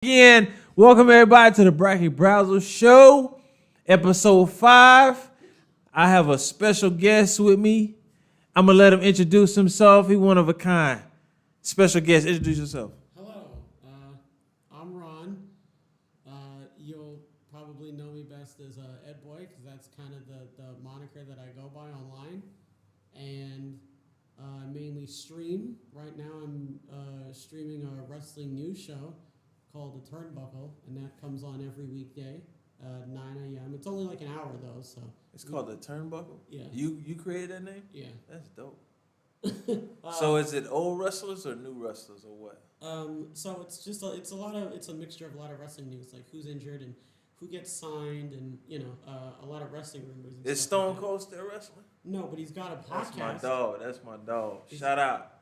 Again, welcome everybody to the BRAZZLE show, episode 5. I have a special guest with me. I'm gonna let him introduce himself. He one of a kind. Special guest, introduce yourself. Hello, I'm Ron. You'll probably know me best as Ed Boy because that's kind of the moniker that I go by online. And I mainly stream. Right now I'm streaming a wrestling news show called The Turnbuckle, and that comes on every weekday, 9 a.m. It's only like an hour though, so. It's called The Turnbuckle? Yeah. You created that name? Yeah. That's dope. So is it old wrestlers or new wrestlers or what? So it's just it's a mixture of a lot of wrestling news, like who's injured and who gets signed, and a lot of wrestling rumors. And Is stuff Stone like that. Cold still wrestling? No, but he's got a podcast. That's my dog. Shout out.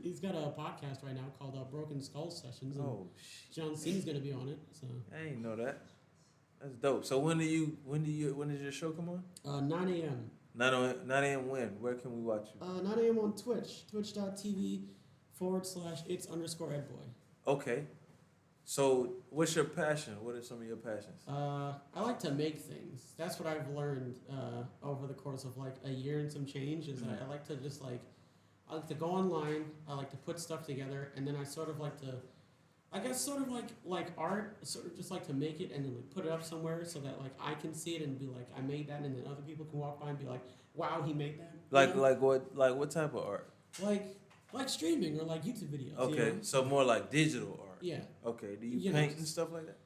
He's got a podcast right now called Broken Skull Sessions. And Oh, John Cena's gonna be on it. So I ain't know that. That's dope. So when does your show come on? 9 a.m. 9 a.m. when? Where can we watch you? 9 a.m. on Twitch, twitch.tv/it's_Edboy. Okay. So what's your passion? What are some of your passions? I like to make things. That's what I've learned over the course of like a year and some change. Is I like to just I like to go online. I like to put stuff together, and then I sort of like to, I guess, sort of like art. Sort of just like to make it and then like put it up somewhere so that like I can see it and be like, I made that, and then other people can walk by and be like, wow, he made that. Like what type of art? Like streaming or like YouTube videos. Okay, You know? so more like digital art. Yeah. Okay. Do you paint and stuff like that?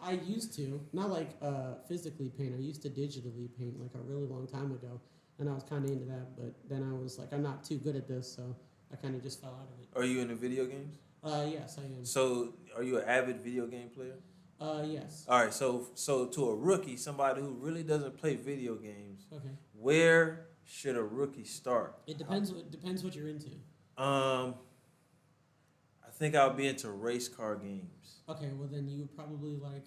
I used to, not like physically paint. I used to digitally paint like a really long time ago. And I was kind of into that, but then I was like, I'm not too good at this, so I kind of just fell out of it. Are you into video games? Yes, I am. So, are you an avid video game player? Yes. All right. So to a rookie, somebody who really doesn't play video games, Okay. where should a rookie start? It depends. It depends what you're into. I think I'll be into race car games. Okay, well then you would probably like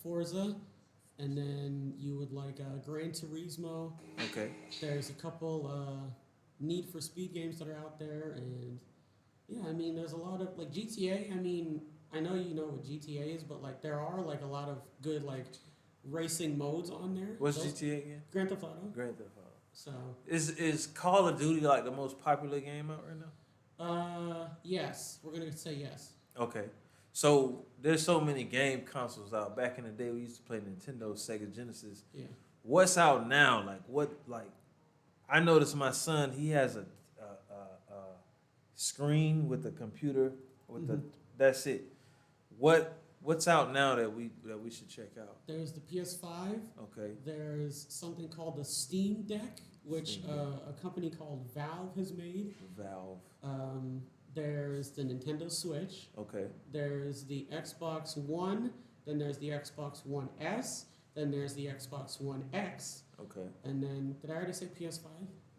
Forza, and then you would like Gran Turismo. Okay. There's a couple Need for Speed games that are out there, and yeah, I mean, there's a lot of like GTA. I mean, I know you know what GTA is, but like there are like a lot of good like racing modes on there. What's GTA again? Grand Theft Auto. Grand Theft Auto. So Is Call of Duty like the most popular game out right now? yes, we're gonna say yes. Okay. So there's so many game consoles out. Back in the day, we used to play Nintendo, Sega Genesis. Yeah. What's out now? I noticed my son. He has a screen with a computer with the. That's it. What's out now that we should check out? There's the PS5. Okay. There's something called the Steam Deck, which a company called Valve has made. Valve. There's the Nintendo Switch. Okay. There's the Xbox One. Then there's the Xbox One S. Then there's the Xbox One X. Okay. And then, did I already say PS5?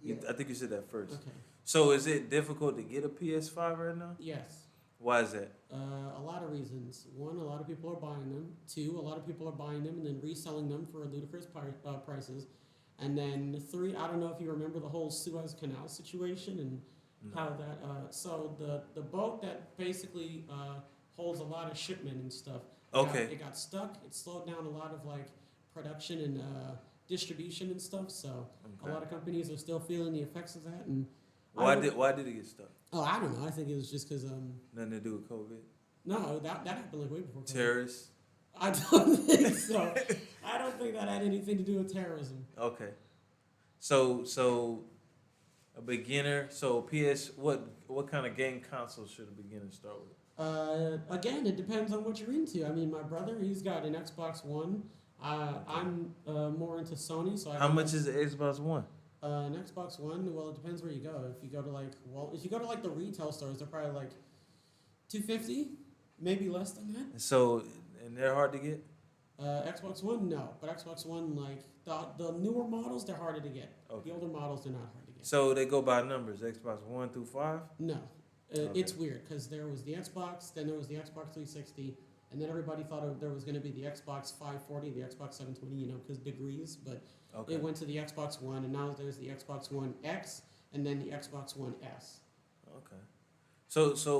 Yeah. I think you said that first. Okay. So is it difficult to get a PS5 right now? Yes. Why is that? A lot of reasons. One, a lot of people are buying them. Two, a lot of people are buying them and then reselling them for ludicrous prices. And then three, I don't know if you remember the whole Suez Canal situation and how that. So the boat that basically holds a lot of shipment and stuff. It got stuck. It slowed down a lot of like production and distribution and stuff. So a lot of companies are still feeling the effects of that. And why did it get stuck? Oh, I don't know. I think it was just because Nothing to do with COVID. No, that happened like way before COVID. Terrorists. I don't think so. I don't think that had anything to do with terrorism. Okay. So a beginner. So what kind of game console should a beginner start with? Again, it depends on what you're into. I mean, my brother, he's got an Xbox One. I'm more into Sony, so How much is the Xbox One? An Xbox One, well, it depends where you go. If you go to like the retail stores, they're probably like $250, maybe less than that. So, and they're hard to get? Xbox One, no. But Xbox One, like, the newer models, they're harder to get. Okay. The older models, they're not hard to get. So they go by numbers, Xbox 1 through 5? No. Okay. It's weird, because there was the Xbox, then there was the Xbox 360, and then everybody thought there was going to be the Xbox 540, the Xbox 720, because degrees, but Okay. it went to the Xbox One, and now there's the Xbox One X, and then the Xbox One S. Okay. So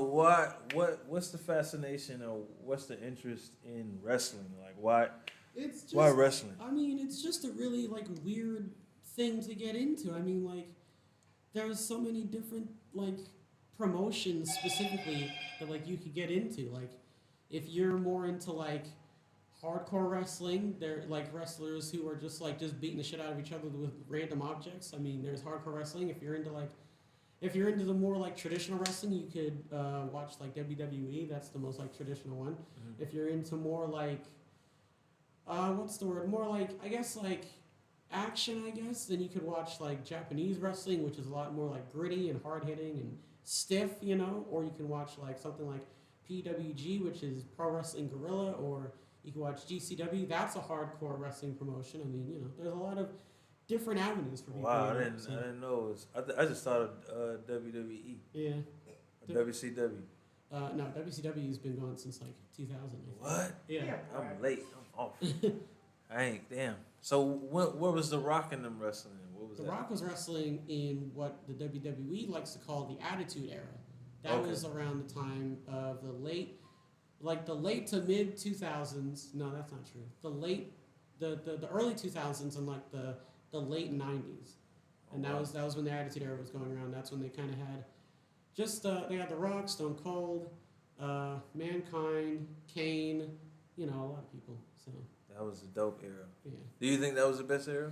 what's the fascination or what's the interest in wrestling? Like It's just, why wrestling? I mean, it's just a really like weird thing to get into. I mean, like there's so many different like promotions specifically that like you could get into. Like if you're more into like hardcore wrestling, they're like wrestlers who are just beating the shit out of each other with random objects. I mean, there's hardcore wrestling. If you're into the more like traditional wrestling, you could watch like WWE. That's the most like traditional one. Mm-hmm. If you're into more like what's the word? More like I guess like action, I guess. Then you could watch like Japanese wrestling, which is a lot more like gritty and hard hitting and stiff, you know. Or you can watch like something like PWG, which is Pro Wrestling Guerrilla, or you can watch GCW. That's a hardcore wrestling promotion. I mean, you know, there's a lot of different avenues for people. Wow, I you know, didn't so- I didn't know it was. I just thought of WWE, Yeah. WCW. No, WCW has been going since like 2000. I think. What? Yeah. I'm late. I'm off. I ain't damn. So what was The Rock in them wrestling in? What was The that? Rock was wrestling in what the WWE likes to call the Attitude Era. That Okay. was around the time of the late to mid 2000s. No, that's not true. The early 2000s and like the late 90s, and that was when the Attitude Era was going around. That's when they kind of had they had The Rock, Stone Cold, Mankind, Kane, you know, a lot of people. So That was a dope era. yeah. Do you think that was the best era?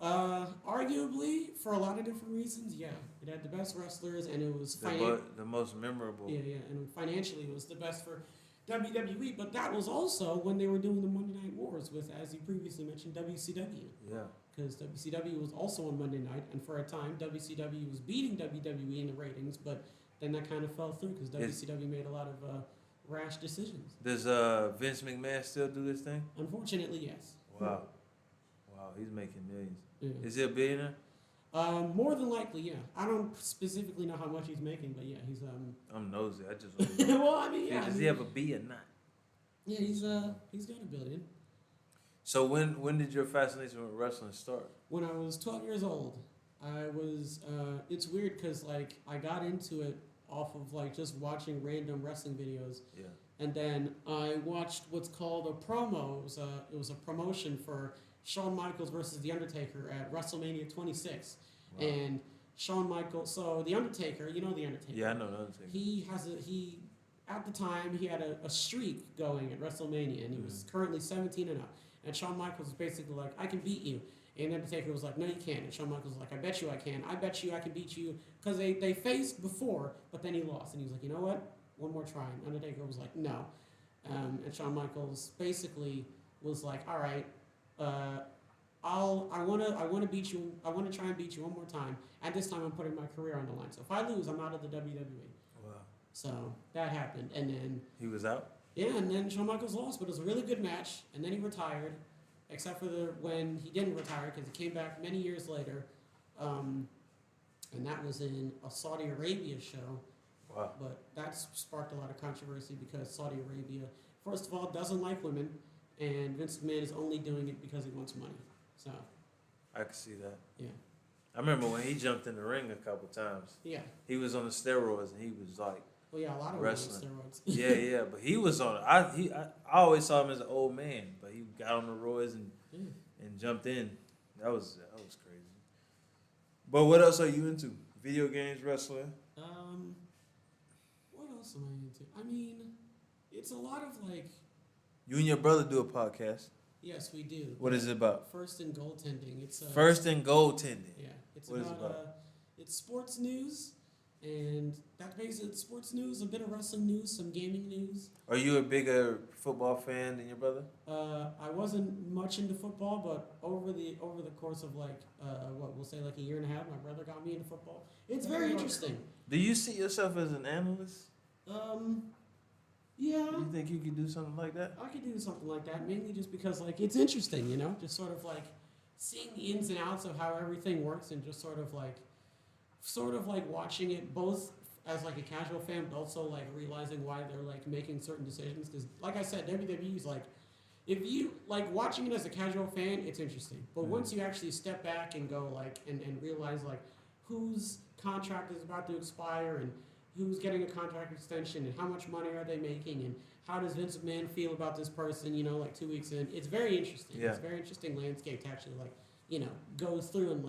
Arguably, for a lot of different reasons, yeah. It had the best wrestlers, and it was The most memorable. yeah, and financially, it was the best for WWE. But that was also when they were doing the Monday Night Wars with, as you previously mentioned, WCW. Yeah. Because WCW was also on Monday night, and for a time, WCW was beating WWE in the ratings, but then that kind of fell through because WCW made a lot of rash decisions. Does Vince McMahon still do this thing? Unfortunately, yes. Wow. Wow, he's making millions. Yeah. Is he a billionaire? More than likely, yeah. I don't specifically know how much he's making, but yeah, he's I'm nosy. I just want to know. well, I mean, yeah. Does he have a B or not? Yeah, he's got $1 billion. So when did your fascination with wrestling start? When I was 12 years old, I was. It's weird because like I got into it off of like just watching random wrestling videos, Yeah. and then I watched what's called a promo. It was a promotion for Shawn Michaels versus The Undertaker at WrestleMania 26, Wow. and Shawn Michaels. So The Undertaker, you know The Undertaker. Yeah, I know that. He at the time he had a streak going at WrestleMania, and he was currently 17 and up. And Shawn Michaels was basically like, I can beat you. And Undertaker was like, no, you can't. And Shawn Michaels was like, I bet you I can. I bet you I can beat you. Because they faced before, but then he lost. And he was like, you know what? One more try. And Undertaker was like, no. And Shawn Michaels basically was like, all right, I want to beat you. I want to try and beat you one more time. And this time I'm putting my career on the line. So if I lose, I'm out of the WWE. Wow. So that happened. And then He was out? yeah, and then Shawn Michaels lost, but it was a really good match. And then he retired, except for when he didn't retire because he came back many years later, and that was in a Saudi Arabia show. Wow. But that sparked a lot of controversy because Saudi Arabia, first of all, doesn't like women, and Vince McMahon is only doing it because he wants money. So I can see that. yeah, I remember when he jumped in the ring a couple times. yeah. He was on the steroids and he was like, Well, yeah, a lot of wrestling. women on steroids. yeah, but he was on. I always saw him as an old man, but he got on the roids and Yeah. jumped in. That was crazy. But what else are you into? Video games, wrestling. What else am I into? I mean, it's a lot of like. You and your brother do a podcast. Yes, we do. What is it about? First in goaltending. It's First and goaltending. Yeah, it's What is it about, about? it's sports news, and that's basically it's sports news, a bit of wrestling news, some gaming news. Are you a bigger football fan than your brother? I wasn't much into football, but over the course of like we'll say like a year and a half, my brother got me into football. It's very interesting. Do you see yourself as an analyst? Yeah. Do you think you could do something like that? I could do something like that, mainly just because like it's interesting, you know, just sort of like seeing the ins and outs of how everything works, and just sort of like watching it both as like a casual fan, but also like realizing why they're like making certain decisions. Because like I said, WWE is like, if you like watching it as a casual fan, it's interesting. But once you actually step back and go like and realize like whose contract is about to expire and who's getting a contract extension and how much money are they making and how does Vince McMahon feel about this person, like 2 weeks in. It's very interesting. Yeah. It's a very interesting landscape to actually go through and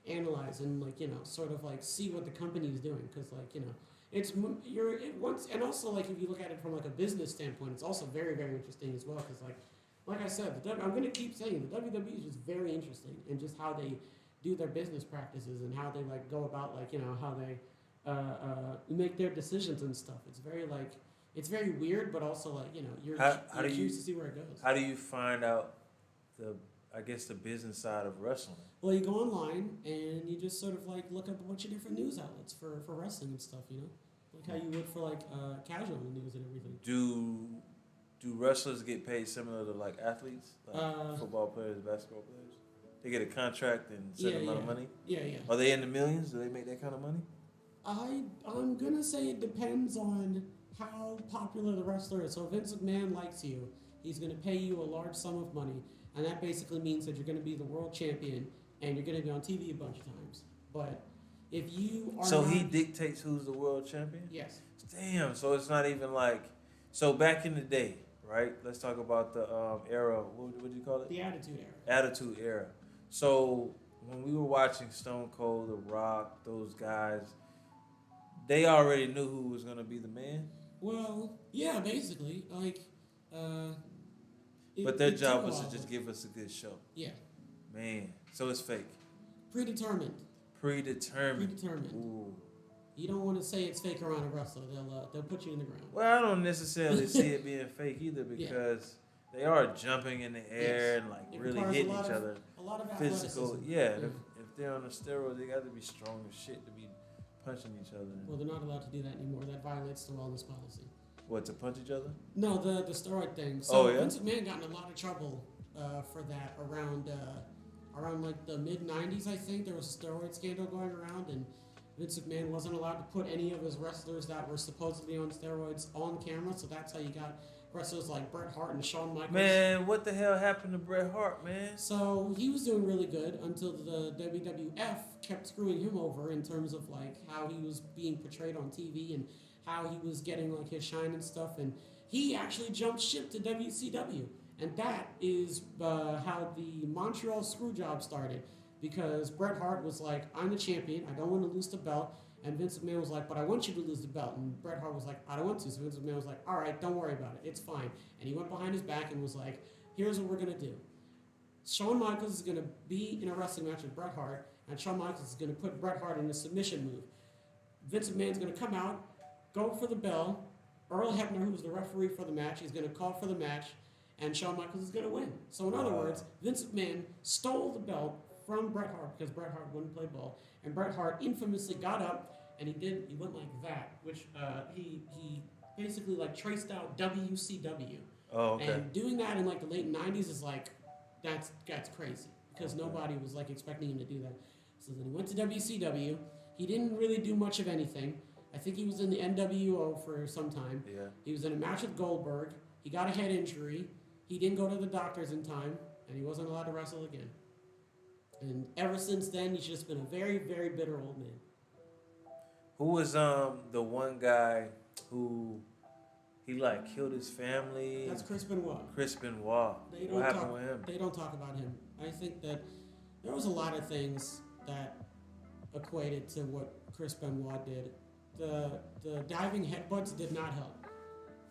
analyze and sort of see what the company is doing because it's and also if you look at it from a business standpoint, it's also very very interesting as well because like I said, I'm going to keep saying the WWE is just very interesting and just how they do their business practices and how they go about how they make their decisions and stuff. It's very it's very weird, but also you're curious to see where it goes. How do you find out the business side of wrestling? Well, you go online and you just sort of look up a bunch of different news outlets for wrestling and stuff. Like how you would for casual news and everything. Do wrestlers get paid similar to athletes, football players, basketball players? They get a contract and certain amount of money. Yeah. Are they in the millions? Do they make that kind of money? I'm gonna say it depends on how popular the wrestler is. So if Vince McMahon likes you, he's gonna pay you a large sum of money, and that basically means that you're gonna be the world champion and you're gonna be on TV a bunch of times. But if you are he dictates who's the world champion? Yes. Damn. So it's not even so back in the day, right? Let's talk about the era. What do you call it? The Attitude Era. Attitude Era. So when we were watching Stone Cold, The Rock, those guys, they already knew who was gonna be the man. Well, yeah, basically, but their job was to just give us a good show. Yeah. Man, so it's fake. Predetermined. Ooh. You don't want to say it's fake around a wrestler. They'll put you in the ground. Well, I don't necessarily see it being fake either because they are jumping in the air and really hitting each other. A lot of physical. athleticism. Yeah. If they're on a steroid, they got to be strong as shit to be punching each other. Well, they're not allowed to do that anymore. That violates the wellness policy. What, to punch each other? No, the steroid thing. So Vince McMahon got in a lot of trouble for that around the mid '90s. I think there was a steroid scandal going around, and Vince McMahon wasn't allowed to put any of his wrestlers that were supposedly on steroids on camera. So that's how you got wrestlers like Bret Hart and Shawn Michaels. Man, what the hell happened to Bret Hart, man? So he was doing really good until the WWF kept screwing him over in terms of how he was being portrayed on TV and how he was getting his shine and stuff. And he actually jumped ship to WCW. And that is how the Montreal Screwjob started. Because Bret Hart was like, I'm the champion. I don't want to lose the belt. And Vince McMahon was like, but I want you to lose the belt. And Bret Hart was like, I don't want to. So Vince McMahon was like, all right, don't worry about it. It's fine. And he went behind his back and was like, here's what we're going to do. Shawn Michaels is going to be in a wrestling match with Bret Hart. And Shawn Michaels is going to put Bret Hart in a submission move. Vince McMahon's going to come out, go for the bell. Earl Hebner, who's the referee for the match, he's going to call for the match. And Shawn Michaels is going to win. So in other words, Vince McMahon stole the belt from Bret Hart because Bret Hart wouldn't play ball. And Bret Hart infamously got up and he went like that, which he basically traced out WCW. Oh, okay. And doing that in the late 90s is that's crazy because nobody was expecting him to do that. So then he went to WCW. He didn't really do much of anything. I think he was in the NWO for some time. Yeah. He was in a match with Goldberg. He got a head injury. He didn't go to the doctors in time, and he wasn't allowed to wrestle again. And ever since then, he's just been a very, very bitter old man. Who was the one guy who he killed his family? That's Chris Benoit. Chris Benoit. What happened with him? They don't talk about him. I think that there was a lot of things that equated to what Chris Benoit did. The diving headbutts did not help.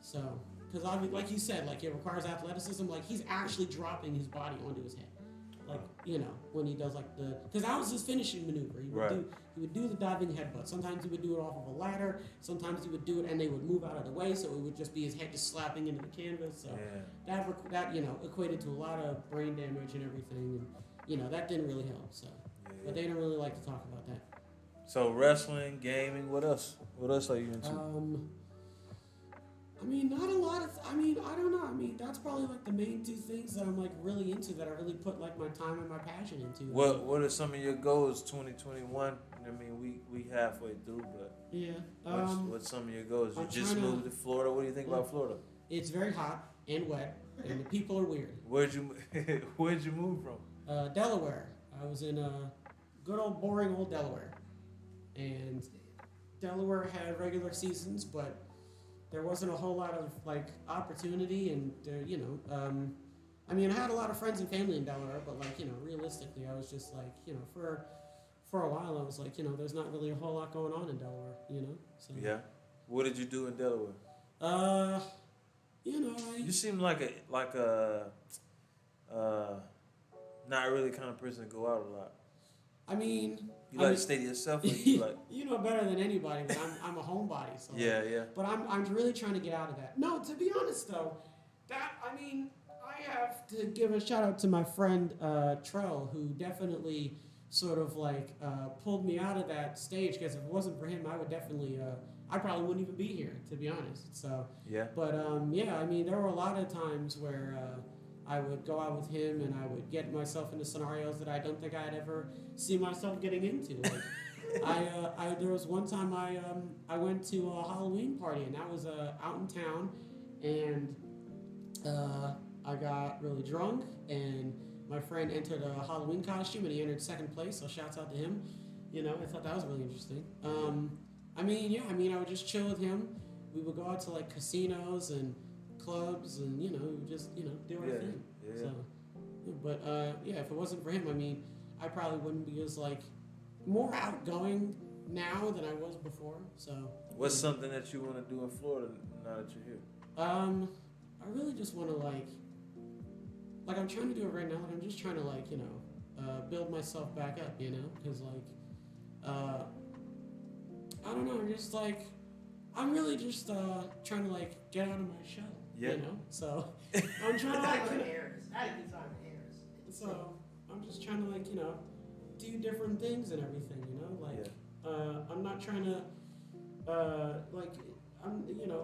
So, because like you said, it requires athleticism. He's actually dropping his body onto his head. When he does because that was his finishing maneuver. He would do the diving headbutt. Sometimes he would do it off of a ladder. Sometimes he would do it and they would move out of the way, so it would just be his head just slapping into the canvas. So that equated to a lot of brain damage and everything, and that didn't really help. So, but they didn't really like to talk about that. So wrestling, gaming, what else? What else are you into? Not a lot of. I don't know. That's probably the main two things that I'm really into, that I really put my time and my passion into. What are some of your goals 2021? We halfway through, but yeah. What's some of your goals? You just moved to Florida. What do you think about Florida? It's very hot and wet, and the people are weird. Where'd you move from? Delaware. I was in good old boring old Delaware, and Delaware had regular seasons, but there wasn't a whole lot of like opportunity, and I mean, I had a lot of friends and family in Delaware, but like realistically, I was just like for a while, I was like there's not really a whole lot going on in Delaware, So Yeah. What did you do in Delaware? You seem like a not really kind of person to go out a lot. I mean, you like to stay to yourself, or you like? You know better than anybody, but I'm a homebody, so Yeah. But I'm really trying to get out of that. No, to be honest though, I have to give a shout out to my friend Trell, who definitely sort of like pulled me out of that stage. Because if it wasn't for him, I would definitely I probably wouldn't even be here, to be honest. So yeah. But I mean, there were a lot of times where I would go out with him and I would get myself into scenarios that I don't think I'd ever see myself getting into. Like, there was one time I went to a Halloween party, and that was out in town, and I got really drunk, and my friend entered a Halloween costume, and he entered second place, so shouts out to him. I thought that was really interesting. I would just chill with him. We would go out to like casinos and clubs, and just do our thing. Yeah. So, but if it wasn't for him, I mean, I probably wouldn't be as like more outgoing now than I was before. So, what's something that you want to do in Florida now that you're here? I really just want to like I'm trying to do it right now. Like I'm just trying to build myself back up, because I don't know. I'm really just trying to like get out of my shell. Yeah. So I'm trying to So I'm just trying to do different things and everything. I'm not trying to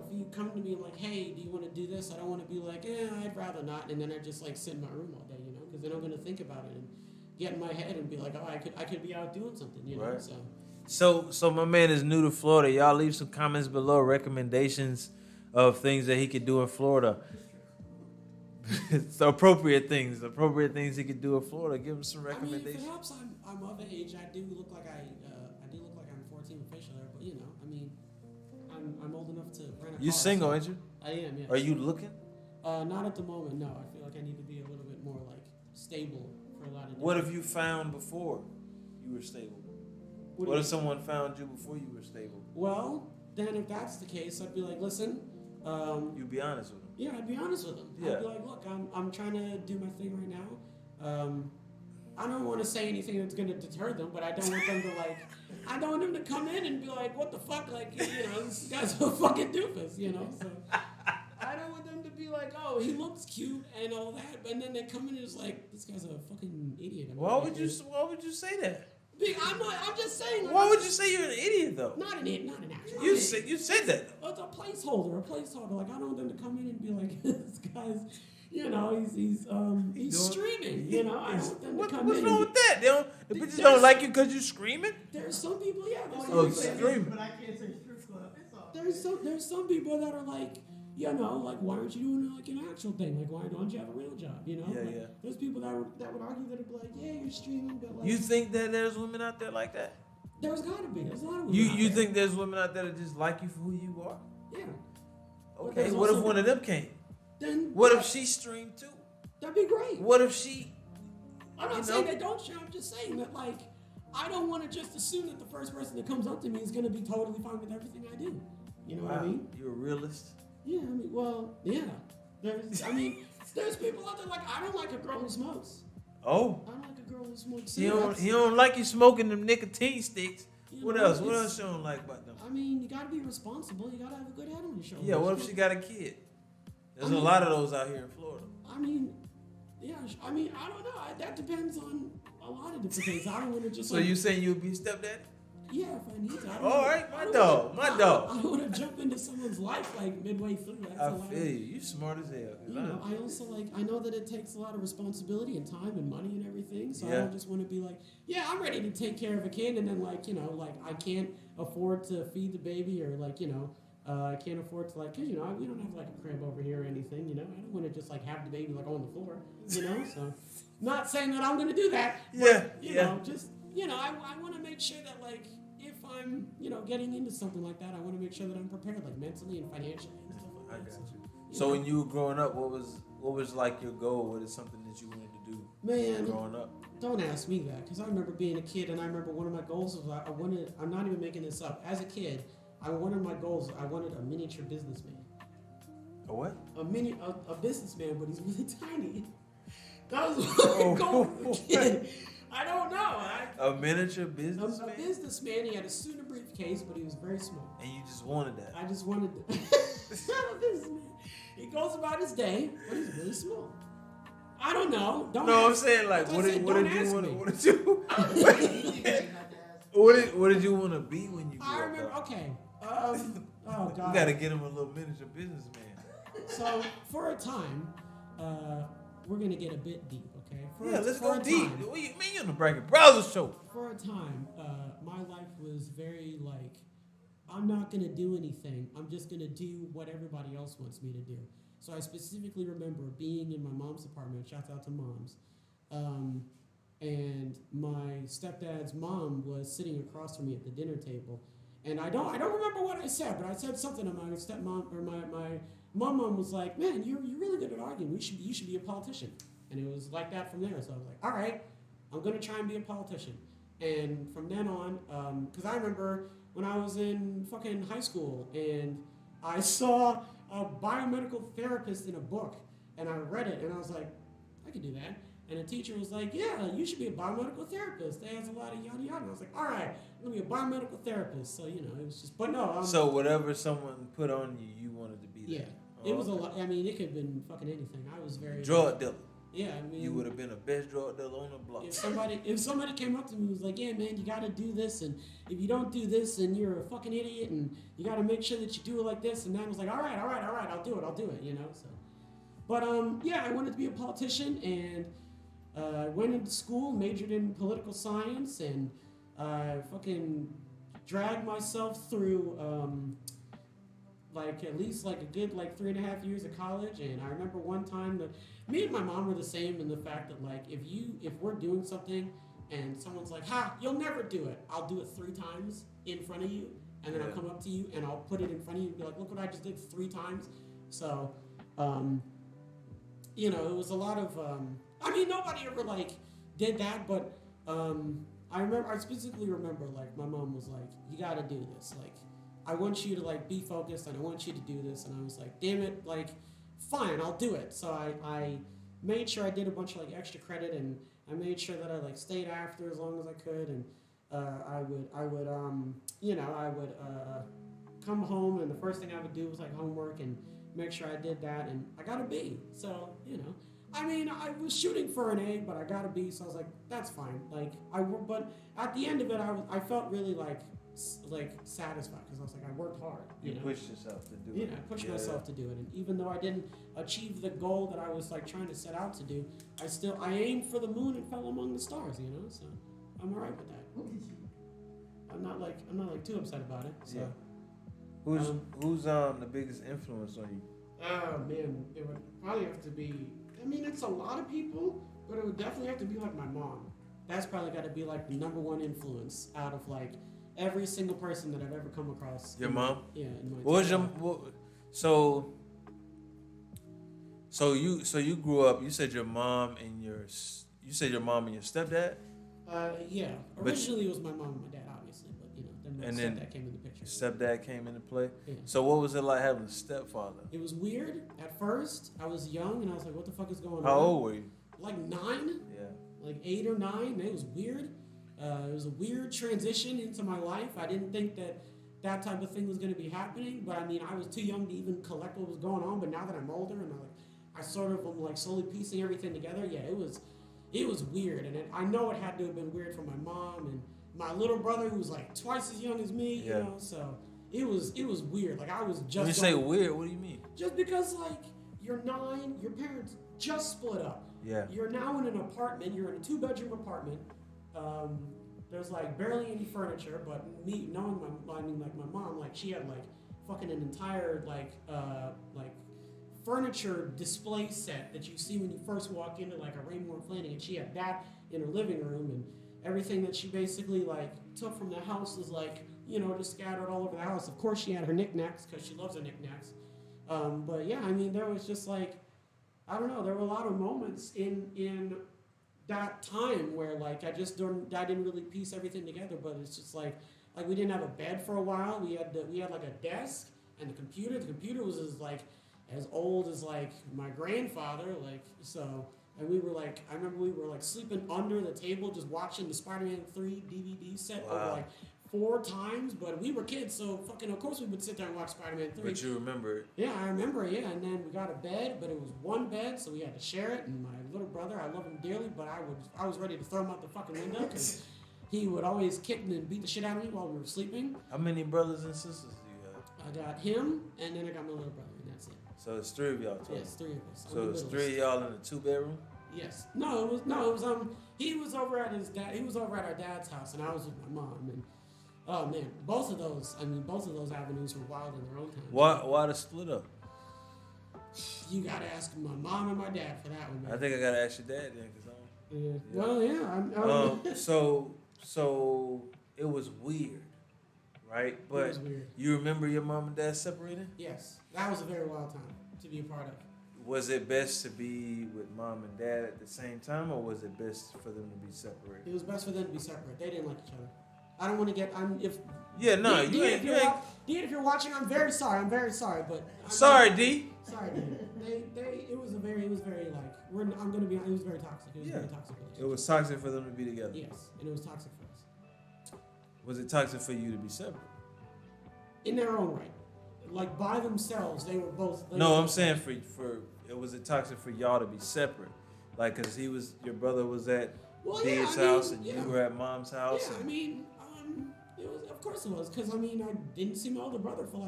if you come to me like, hey, do you want to do this? I don't want to be like, I'd rather not, and then I just like sit in my room all day, because then I'm gonna think about it and get in my head and be like, oh, I could be out doing something, Right. So my man is new to Florida. Y'all leave some comments below, recommendations of things that he could do in Florida. It's appropriate things he could do in Florida. Give him some recommendations. I mean, perhaps I'm of age. I do look like I'm 14 official there, but I'm old enough to rent a car. You single, ain't you? I am. Yes. Are you looking? Not at the moment. No, I feel like I need to be a little bit more like stable for a lot of. What have you found before you were stable? What if someone found you before you were stable? Well, then if that's the case, I'd be like, listen. You'd be honest with them. Yeah, I'd be honest with them. Yeah. I'd be like, look, I'm trying to do my thing right now. I don't want to say anything that's going to deter them, but I don't want them to I don't want them to come in and be like, what the fuck, this guy's a fucking doofus, So I don't want them to be like, oh, he looks cute and all that, and then they come in and it's like, this guy's a fucking idiot. Why would you say that? I'm just saying. Why would you say you're an idiot though? Not an idiot, not an actual. You said that. It's a placeholder. Like I don't want them to come in and be like, this guy's, he's streaming. I don't want them to come in. What's wrong with that? The bitches don't like you because you screaming. There's some people, yeah. Screaming. But I can't say strip club. It's all. There's some people that are like, why aren't you doing like an actual thing? Like, why don't you have a real job? Yeah. There's people that would argue that it'd be like, yeah, you're streaming, but like. You think that there's women out there like that? There's gotta be. There's a lot of women. You think there's women out there that just like you for who you are? Yeah. Okay. What if one of them came? Then. What if she streamed too? That'd be great. What if she? I'm not saying they don't stream. I'm just saying that I don't want to just assume that the first person that comes up to me is gonna be totally fine with everything I do. You know what I mean? You're a realist. Yeah, there's people out there like, I don't like a girl who smokes. Oh. I don't like a girl who smokes He cigarettes. don't like you smoking them nicotine sticks. What know, else? What else you don't like about them? I mean, you gotta be responsible. You gotta have a good head on your shoulders. Yeah, what if she got a kid? There's a lot of those out here in Florida. I don't know. That depends on a lot of different things. I don't want to just. So you saying you'll be a stepdaddy? Yeah, if I need to. All right, my dog. I don't want to jump into someone's life midway through. I feel you. You smart as hell. I also I know that it takes a lot of responsibility and time and money and everything. So I Yeah. don't just want to be like, yeah, I'm ready to take care of a kid, and then I can't afford to feed the baby, or I can't afford to because we don't have a crib over here or anything. I don't want to just have the baby on the floor. So not saying that I'm gonna do that. But, I want to make sure that if I'm, getting into something like that, I want to make sure that I'm prepared, like mentally and financially and stuff I like that. got you. So when you were growing up, what was like your goal? What is something that you wanted to do Man, growing up? don't ask me that, because I remember being a kid, and I remember one of my goals was I'm not even making this up. As a kid, I wanted a miniature businessman. A what? A businessman, but he's really tiny. That was my goal as a kid. I don't know. A miniature businessman? A businessman. He had a suit and briefcase, but he was very small. And you just wanted that? I just wanted a businessman. He goes about his day, but he's really small. I don't know. I'm saying like, what did you want you want to be when you grew up? I remember. Okay. Oh God. You gotta get him a little miniature businessman. So for a time, we're gonna get a bit deep, okay? Let's go deep. What do you mean you're on the Bracket Browser show? For a time, my life was very like, I'm not gonna do anything. I'm just gonna do what everybody else wants me to do. So I specifically remember being in my mom's apartment. Shouts out to moms. And my stepdad's mom was sitting across from me at the dinner table. And I don't remember what I said, but I said something to my stepmom, or my mom was like, "Man, you're really good at arguing. You should be a politician." And it was like that from there. So I was like, "All right, I'm gonna try and be a politician." And from then on, because I remember when I was in fucking high school and I saw a biomedical therapist in a book, and I read it, and I was like, I could do that. And the teacher was like, yeah, you should be a biomedical therapist. It has a lot of yada yada. And I was like, all right, I'm going to be a biomedical therapist. So, it was just, but no. So whatever someone put on you, you wanted to be that. Yeah. It was a lot. I mean, it could have been fucking anything. I was very. Drug dealer. Yeah, I mean. You would have been the best drug dealer on the block. If somebody came up to me and was like, yeah, man, you got to do this. And if you don't do this, then you're a fucking idiot. And you got to make sure that you do it like this. And then I was like, all right, I'll do it, so. But, I wanted to be a politician, and I went into school, majored in political science, and fucking dragged myself through at least a good 3.5 years of college. And I remember one time that me and my mom were the same in the fact that if we're doing something and someone's like, "Ha, you'll never do it," I'll do it 3 times in front of you, and then I'll come up to you and I'll put it in front of you and be like, "Look what I just did 3 times." So, it was a lot of. Nobody ever did that, but I specifically remember my mom was like, "You got to do this. I want you to be focused, and I want you to do this." And I was like, "Damn it, fine, I'll do it." So I made sure I did a bunch of extra credit, and I made sure that I stayed after as long as I could, and I would come home, and the first thing I would do was homework and make sure I did that, and I got a B. So I was shooting for an A, but I got a B, so I was like, that's fine. But at the end of it, I felt really satisfied, because I was like, I worked hard. You pushed yourself to do it. Yeah, I pushed myself to do it, and even though I didn't achieve the goal that I was trying to set out to do, I aimed for the moon and fell among the stars. So I'm alright with that. I'm not too upset about it. So. Yeah. Who's the biggest influence on you? Oh man, it would probably have to be. It's a lot of people, but it would definitely have to be my mom. That's probably got to be the number one influence out of every single person that I've ever come across. Your mom? Yeah. In my what was your so you grew up? You said your mom and your stepdad? Yeah. Originally, it was my mom and my dad, obviously, but then my stepdad came in the picture. Stepdad came into play. Yeah. So what was it like having a stepfather? It was weird at first. I was young, and I was like, "What the fuck is going on?" How old were you? 9. Yeah. 8 or 9. It was weird. It was a weird transition into my life. I didn't think that type of thing was going to be happening, but I was too young to even collect what was going on. But now that I'm older and I sort of am slowly piecing everything together. Yeah, it was weird, and I know it had to have been weird for my mom and my little brother, who was twice as young as me. Yeah. So it was weird. I was just. When you say weird, what do you mean? Just because you're 9, your parents just split up. Yeah. You're now in an apartment. You're in a 2-bedroom apartment. There's barely any furniture, but me knowing my mom, she had fucking an entire furniture display set that you see when you first walk into a Rainbow Landing, and she had that in her living room, and everything that she basically like took from the house is like, just scattered all over the house. Of course, she had her knickknacks because she loves her knickknacks. But yeah, I mean, there was just like, I don't know, there were a lot of moments in that time where like I didn't really piece everything together. But it's just like we didn't have a bed for a while. We had like a desk and the computer. The computer was as old as like my grandfather, like so. And we were like, I remember we were like sleeping under the table just watching the Spider-Man 3 DVD set over like 4 times. But we were kids, so fucking of course we would sit there and watch Spider-Man 3. But you remember it. Yeah, I remember it, yeah. And then we got a bed, but it was one bed, so we had to share it. And my little brother, I love him dearly, but I was ready to throw him out the fucking window because he would always kick and beat the shit out of me while we were sleeping. How many brothers and sisters do you have? I got him, and then I got my little brother, and that's it. So it's 3 of y'all total. Yes, 3 of us. So it's 3 of y'all in a 2-bedroom? Yes. No, it was he was over at his dad. He was over at our dad's house, and I was with my mom. And oh man, both of those avenues were wild in their own time. Why the split up? You gotta ask my mom and my dad for that one. Man. I think I gotta ask your dad then, cause yeah. Well, yeah. So it was weird, right? But it was weird. You remember your mom and dad separated? Yes, that was a very wild time to be a part of. Was it best to be with mom and dad at the same time, or was it best for them to be separated? It was best for them to be separate. They didn't like each other. I don't want to get. If you're watching, I'm very sorry. I'm very sorry, but sorry, D. Sorry, D. It was very like I'm gonna be. It was very toxic. It was very toxic. It was toxic for them to be together. Yes, and it was toxic for us. Was it toxic for you to be separate? In their own right, like by themselves, they were both. I'm saying for was it toxic for y'all to be separate? Like, cause your brother was at Dave's house and you were at mom's house. Yeah, I mean, it was. Of course it was, cause I mean, I didn't see my older brother for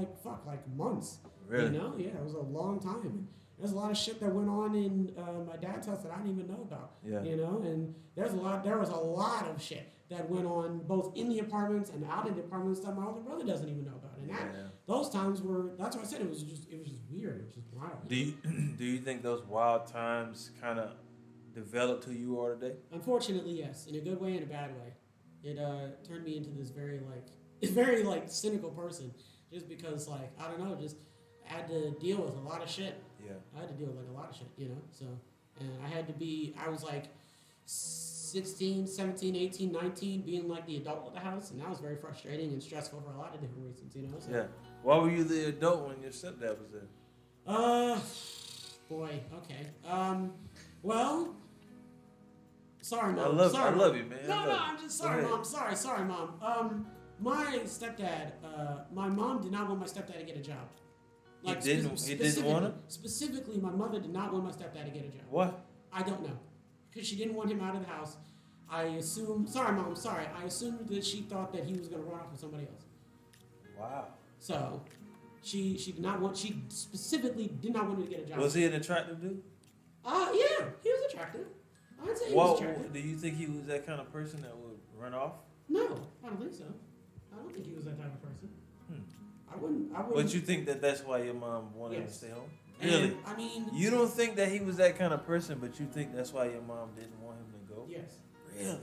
like months. Really? Yeah, it was a long time. And there's a lot of shit that went on in my dad's house that I didn't even know about. Yeah. And there was a lot of shit that went on both in the apartments and out of the apartments that my older brother doesn't even know about. And those times that's why I said it was just weird. It was just wild. Do you think those wild times kind of developed who you are today? Unfortunately, yes, in a good way and a bad way. It turned me into this very cynical person, just because I don't know, just I had to deal with a lot of shit. Yeah. I had to deal with a lot of shit, So, and I was like 16, 17, 18, 19, being like the adult of the house, and that was very frustrating and stressful for a lot of different reasons, So. Yeah. Why were you the adult when your stepdad was there? Boy, okay. Well, sorry, Mom. I love you, man. No, I'm just sorry, Mom. Sorry, Mom. My stepdad, my mom did not want my stepdad to get a job. He didn't want him? Specifically, my mother did not want my stepdad to get a job. What? I don't know. Because she didn't want him out of the house. I assumed that she thought that he was going to run off with somebody else. Wow. So, she specifically did not want him to get a job. Was he an attractive dude? Yeah, he was attractive. I'd say he was attractive. Do you think he was that kind of person that would run off? No, I don't think so. I don't think he was that type of person. I wouldn't. But you think that's why your mom wanted him to stay home? Really? And, I mean, you don't think that he was that kind of person, but you think that's why your mom didn't want him to go? Yes. Really?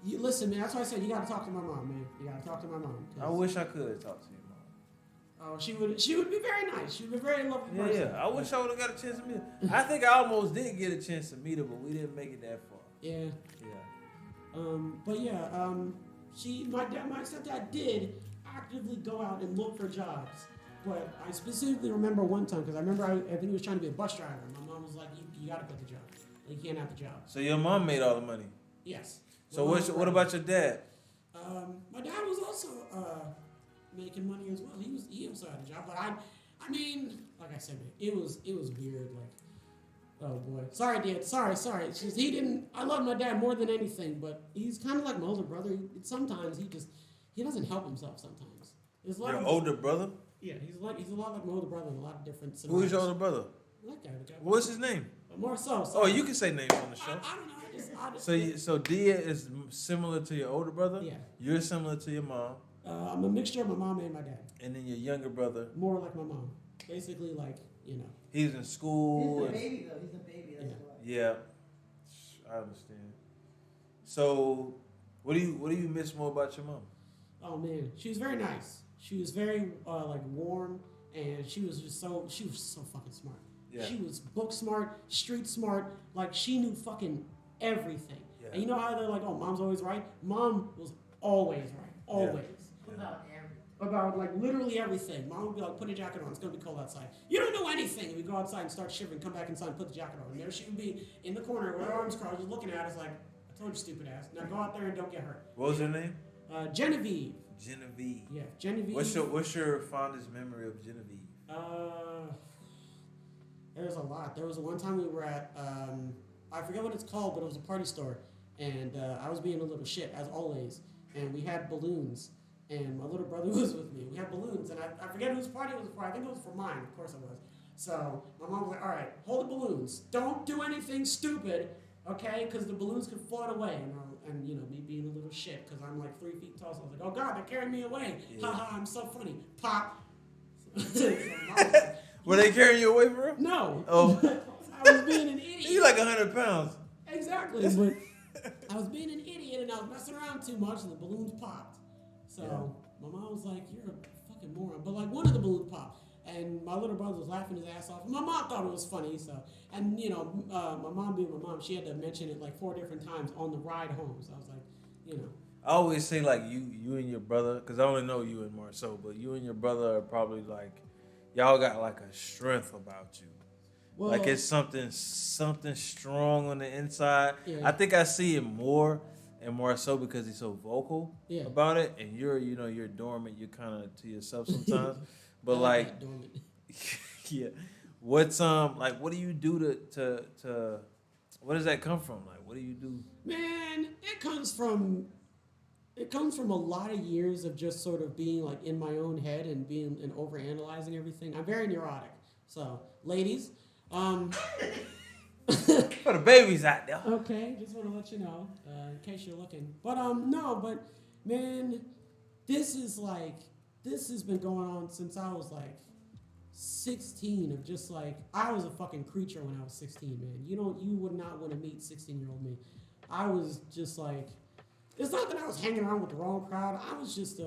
You listen, man. That's why I said you got to talk to my mom, man. You got to talk to my mom. I wish I could have talked to your mom. Oh, she would be very nice. She would be a very lovely person. Yeah. I wish I would have got a chance to meet her. I think I almost did get a chance to meet her, but we didn't make it that far. Yeah. Yeah. But yeah, my stepdad did actively go out and look for jobs. But I specifically remember one time, because I think he was trying to be a bus driver. My mom was like, you got to quit the job. You can't have the job. So your mom made all the money? Yes. So what about your dad? My dad was also making money as well. He also had a job. But I mean, like I said, man, it was weird. Like, oh boy. Sorry, Dad. Sorry. It's just, I love my dad more than anything, but he's kind of like my older brother. Sometimes he doesn't help himself sometimes. Your older brother? Yeah, he's a lot like my older brother in a lot of different scenarios. Who's your older brother? That guy. What's his name? Marcel. Oh, you can say names on the show. I don't know. So Dia is similar to your older brother? Yeah. You're similar to your mom? I'm a mixture of my mom and my dad. And then your younger brother? More like my mom. Basically, He's in school. He's a baby, though. He's a baby, that's why. Yeah. I understand. So, What do you miss more about your mom? Oh man, she was very nice. She was very like warm, and she was so fucking smart. Yeah. She was book smart, street smart. Like she knew fucking everything. Yeah. And you know how they're like, oh, mom's always right. Mom was always right, always. Yeah. About everything. About like literally everything. Mom would be like, put a jacket on, it's gonna be cold outside. You don't know anything. And we go outside and start shivering, come back inside and put the jacket on. And there she would be in the corner with her arms crossed, just looking at us like, I told you, stupid ass. Now go out there and don't get hurt. What was her name? Genevieve. Genevieve. Yeah, Genevieve. What's your fondest memory of Genevieve? There's a lot. There was one time we were at, I forget what it's called, but it was a party store. And I was being a little shit, as always. And we had balloons. And my little brother was with me. We had balloons. And I forget whose party it was for. I think it was for mine. Of course it was. So my mom was like, all right, hold the balloons. Don't do anything stupid, okay? Because the balloons could float away. And you know, me being a little shit, because I'm like 3 feet tall. So I was like, oh, God, they're carrying me away. Yeah. Ha ha, I'm so funny. Pop. Were they carrying you away, bro? No. Oh. I was being an idiot. You like 100 pounds. Exactly. But I was being an idiot and I was messing around too much and the balloons popped. So my mom was like, you're a fucking moron. But like one of the balloons popped. And my little brother was laughing his ass off. My mom thought it was funny. So, and you know, my mom being my mom, she had to mention it like 4 different times on the ride home. So I was like, you know. I always say like you and your brother, because I only know you and Marceau, but you and your brother are probably like, y'all got like a strength about you. Well, Like it's something strong on the inside. Yeah. I think I see it more and more so because he's so vocal Yeah. about it, and you're dormant. You're kind of to yourself sometimes. But I like, that dormant. yeah, what's like what do you do to where does that come from? Like what do you do? Man, it comes from a lot of years of just sort of being like in my own head and being and overanalyzing everything. I'm very neurotic. So, ladies, For the babies out there. okay, just want to let you know, in case you're looking. But no, but man, this has been going on since I was like 16. Of just like I was a fucking creature when I was 16, man. You would not want to meet 16-year-old me. I was just like, it's not that I was hanging around with the wrong crowd. I was just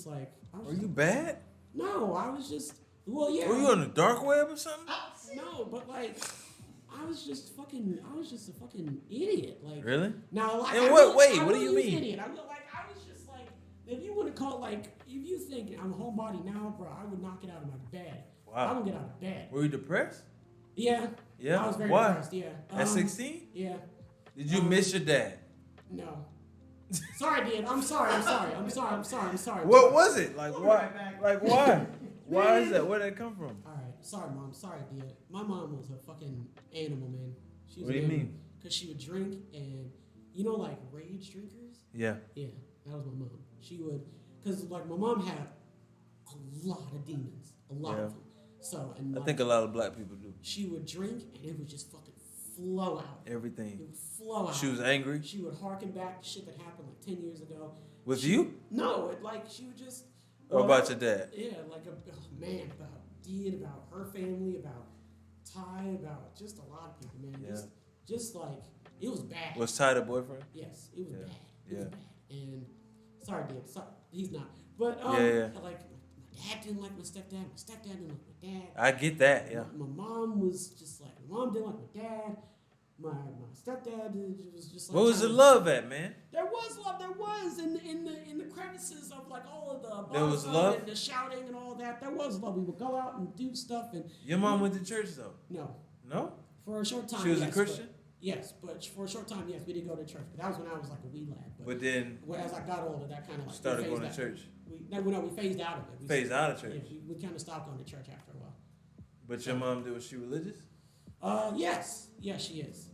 like. Are you bad? No, I was just. Well, yeah. Were you on the dark web or something? No, but like, I was just a fucking idiot. Like, Really? now, like, In what way? What do you mean? Idiot. I was just like, if you want to call it, like, if you think I'm homebody now, bro, I would not get out of my bed. Wow. I don't get out of bed. Were you depressed? Yeah. Yeah. I was very Why? depressed. Yeah. At 16? Yeah. Did you miss your dad? No. Sorry, dude. I'm sorry. What was it? Like why? Like why? Why is that? Where did that come from? All right. Sorry, Mom. Sorry, dude. My mom was a fucking animal, man. She was What do you mean? Because she would drink and, like rage drinkers? Yeah. Yeah, that was my mom. She would, because like my mom had a lot of demons. A lot of them. So, and I like, think a lot of black people do. she would drink and it would just fucking flow out. It Everything. would flow out. She was angry She would harken back to shit that happened like 10 years ago. with you? No, she would just. Or about your dad? Yeah, like about Dean, about her family, about Ty, about just a lot of people, man. Yeah. Just like, it was bad. Was Ty the boyfriend? Yes, it was Yeah. bad. It Yeah. was bad. And sorry, Dad. Sorry, he's not. But Yeah. like my dad didn't like my stepdad. My stepdad didn't like my dad. I get that, yeah. My mom was just like, my mom didn't like my dad. My stepdad was just like. Where was the love at, man? There was love. There was in the crevices of like all of the. There was love? And the shouting and all that. There was love. We would go out and do stuff and. Your mom went to church though? No. No? For a short time. She was a yes, Christian? Yes, but for a short time, yes, we did go to church. But that was when I was like a wee lad. But then As I got older, that kind of like started we going phased to out. church. We phased out of it. Phased out of church. Yeah, we kind of stopped going to church after a while. But your mom, was she religious? Yes, she is.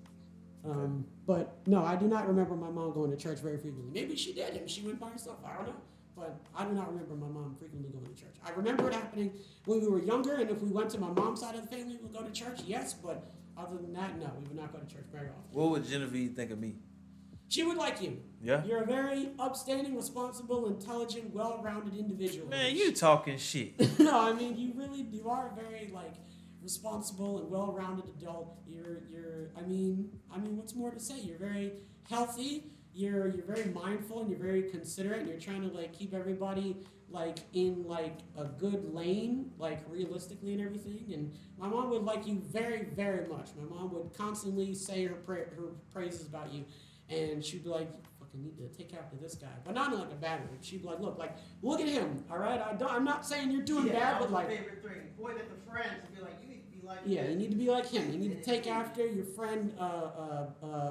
But no, I do not remember my mom going to church very frequently. Maybe she did, and she went by herself. I don't know. But I do not remember my mom frequently going to church. I remember it happening when we were younger, and if we went to my mom's side of the family, we would go to church, yes. But other than that, no, we would not go to church very often. What would Genevieve think of me? She would like you. Yeah? You're a very upstanding, responsible, intelligent, well-rounded individual. Man, you talking shit. No, I mean you are a very like responsible and well-rounded adult. I mean, what's more to say? You're very healthy. you're very mindful and you're very considerate and you're trying to like keep everybody like in like a good lane, like realistically and everything. And my mom would like you very, very much. My mom would constantly say her praises about you, and she'd be like, "You need to take after this guy," but not in like a bad way. She'd be like, look at him, all right? I'm not saying you're doing bad, but like, favorite thing. Point at the friends and be like, you need to be like. yeah, you need to be like him. You need to take after your friend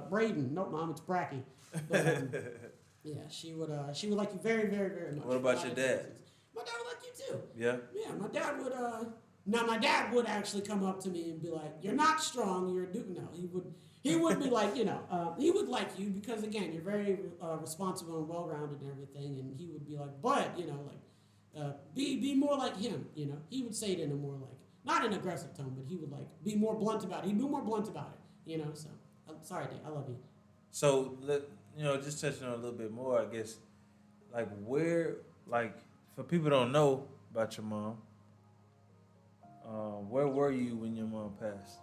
Braden. Nope, Mom, it's Bracky. But, yeah, she would like you very, very, very much. What about your dad? My dad would like you too. Yeah. Yeah, my dad would. Now my dad would actually come up to me and be like, "You're not strong. You're no." He would be like, he would like you because again, you're very responsible and well-rounded and everything. And he would be like, but be more like him. He would say it in a more like not an aggressive tone, but he would like be more blunt about it. He'd be more blunt about it. So I'm sorry, Dad, I love you. So just touching on a little bit more, I guess, like where, like for people who don't know about your mom, where were you when your mom passed?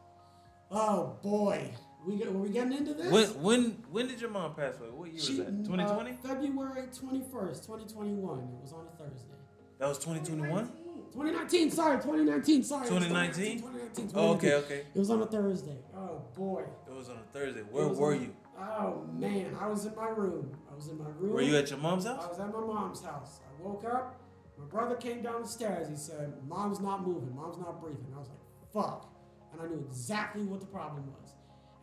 Oh boy. Were we getting into this? When did your mom pass away? What year was that? 2020? February 21st, 2021. It was on a Thursday. That was 2021? 2019, sorry, 2019, sorry. 2019? 2019. Oh, okay. It was on a Thursday. Oh, boy. It was on a Thursday. Where were you? Oh, man, I was in my room. Were you at your mom's house? I was at my mom's house. I woke up. My brother came down the stairs. He said, "Mom's not moving. Mom's not breathing." I was like, fuck. And I knew exactly what the problem was.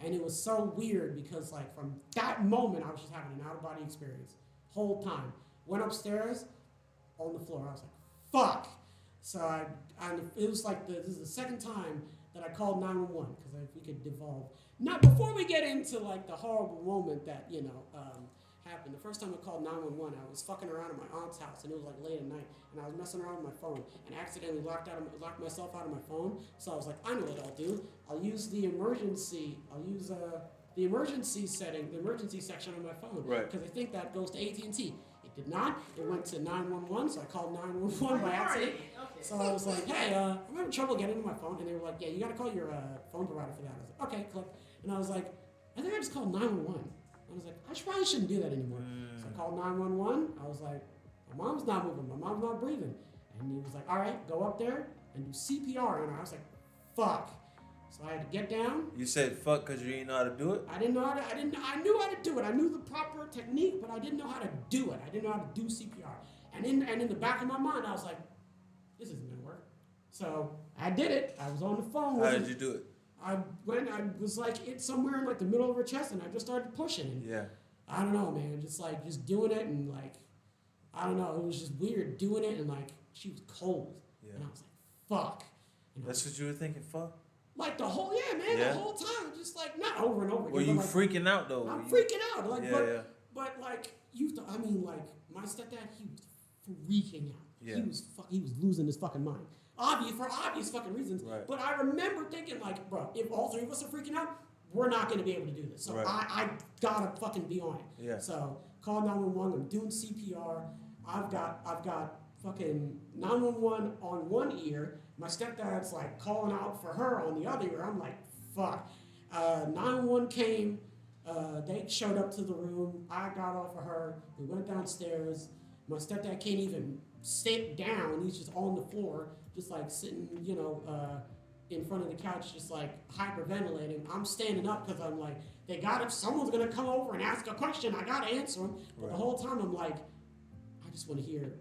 And it was so weird because, like, from that moment, I was just having an out-of-body experience. Whole time. Went upstairs, on the floor. I was like, fuck. So it was like, this is the second time that I called 911, because if we could devolve. Now, before we get into, like, the horrible moment that, happened, the first time I called 911, I was fucking around at my aunt's house, and it was, like, late at night, and I was messing around with my phone, and accidentally locked myself out of my phone. So I was like, I know what I'll do. I'll use the emergency setting, the emergency section on my phone. Right. Because I think that goes to AT&T. It did not. It went to 911, so I called 911 by accident. Okay. So I was like, hey, I'm having trouble getting into my phone. And they were like, yeah, you got to call your phone provider for that. I was like, okay, click. And I was like, I think I just called 911. I was like, probably shouldn't do that anymore. So I called 911. I was like, my mom's not moving. My mom's not breathing. And he was like, all right, go up there and do CPR on her. I was like, fuck. So I had to get down. You said fuck because you didn't know how to do it? I knew how to do it. I knew the proper technique, but I didn't know how to do it. I didn't know how to do CPR. And in the back of my mind, I was like, this isn't going to work. So I did it. I was on the phone. How did you do it? I was like, it's somewhere in like the middle of her chest, and I just started pushing. And yeah. I don't know, man. Just doing it, and like, I don't know. It was just weird doing it, and like, she was cold. Yeah. And I was like, fuck. And that's what you were thinking, fuck? Like the whole, the whole time. Just like, not over and over again. Were you like, freaking out, though? I'm freaking out. Like, yeah. But like, my stepdad, he was freaking out. Yeah. He was losing his fucking mind. For obvious fucking reasons. Right. But I remember thinking, like, bro, if all three of us are freaking out, we're not going to be able to do this. So right. I gotta fucking be on it. Yeah. So call 911. I'm doing CPR. I've got fucking 911 on one ear. My stepdad's like calling out for her on the other ear. I'm like, fuck. 911 came. They showed up to the room. I got off of her. We went downstairs. My stepdad can't even sit down. He's just on the floor, just like sitting, in front of the couch, just like hyperventilating. I'm standing up because I'm like, someone's gonna come over and ask a question. I gotta answer them. But right. The whole time I'm like, I just want to hear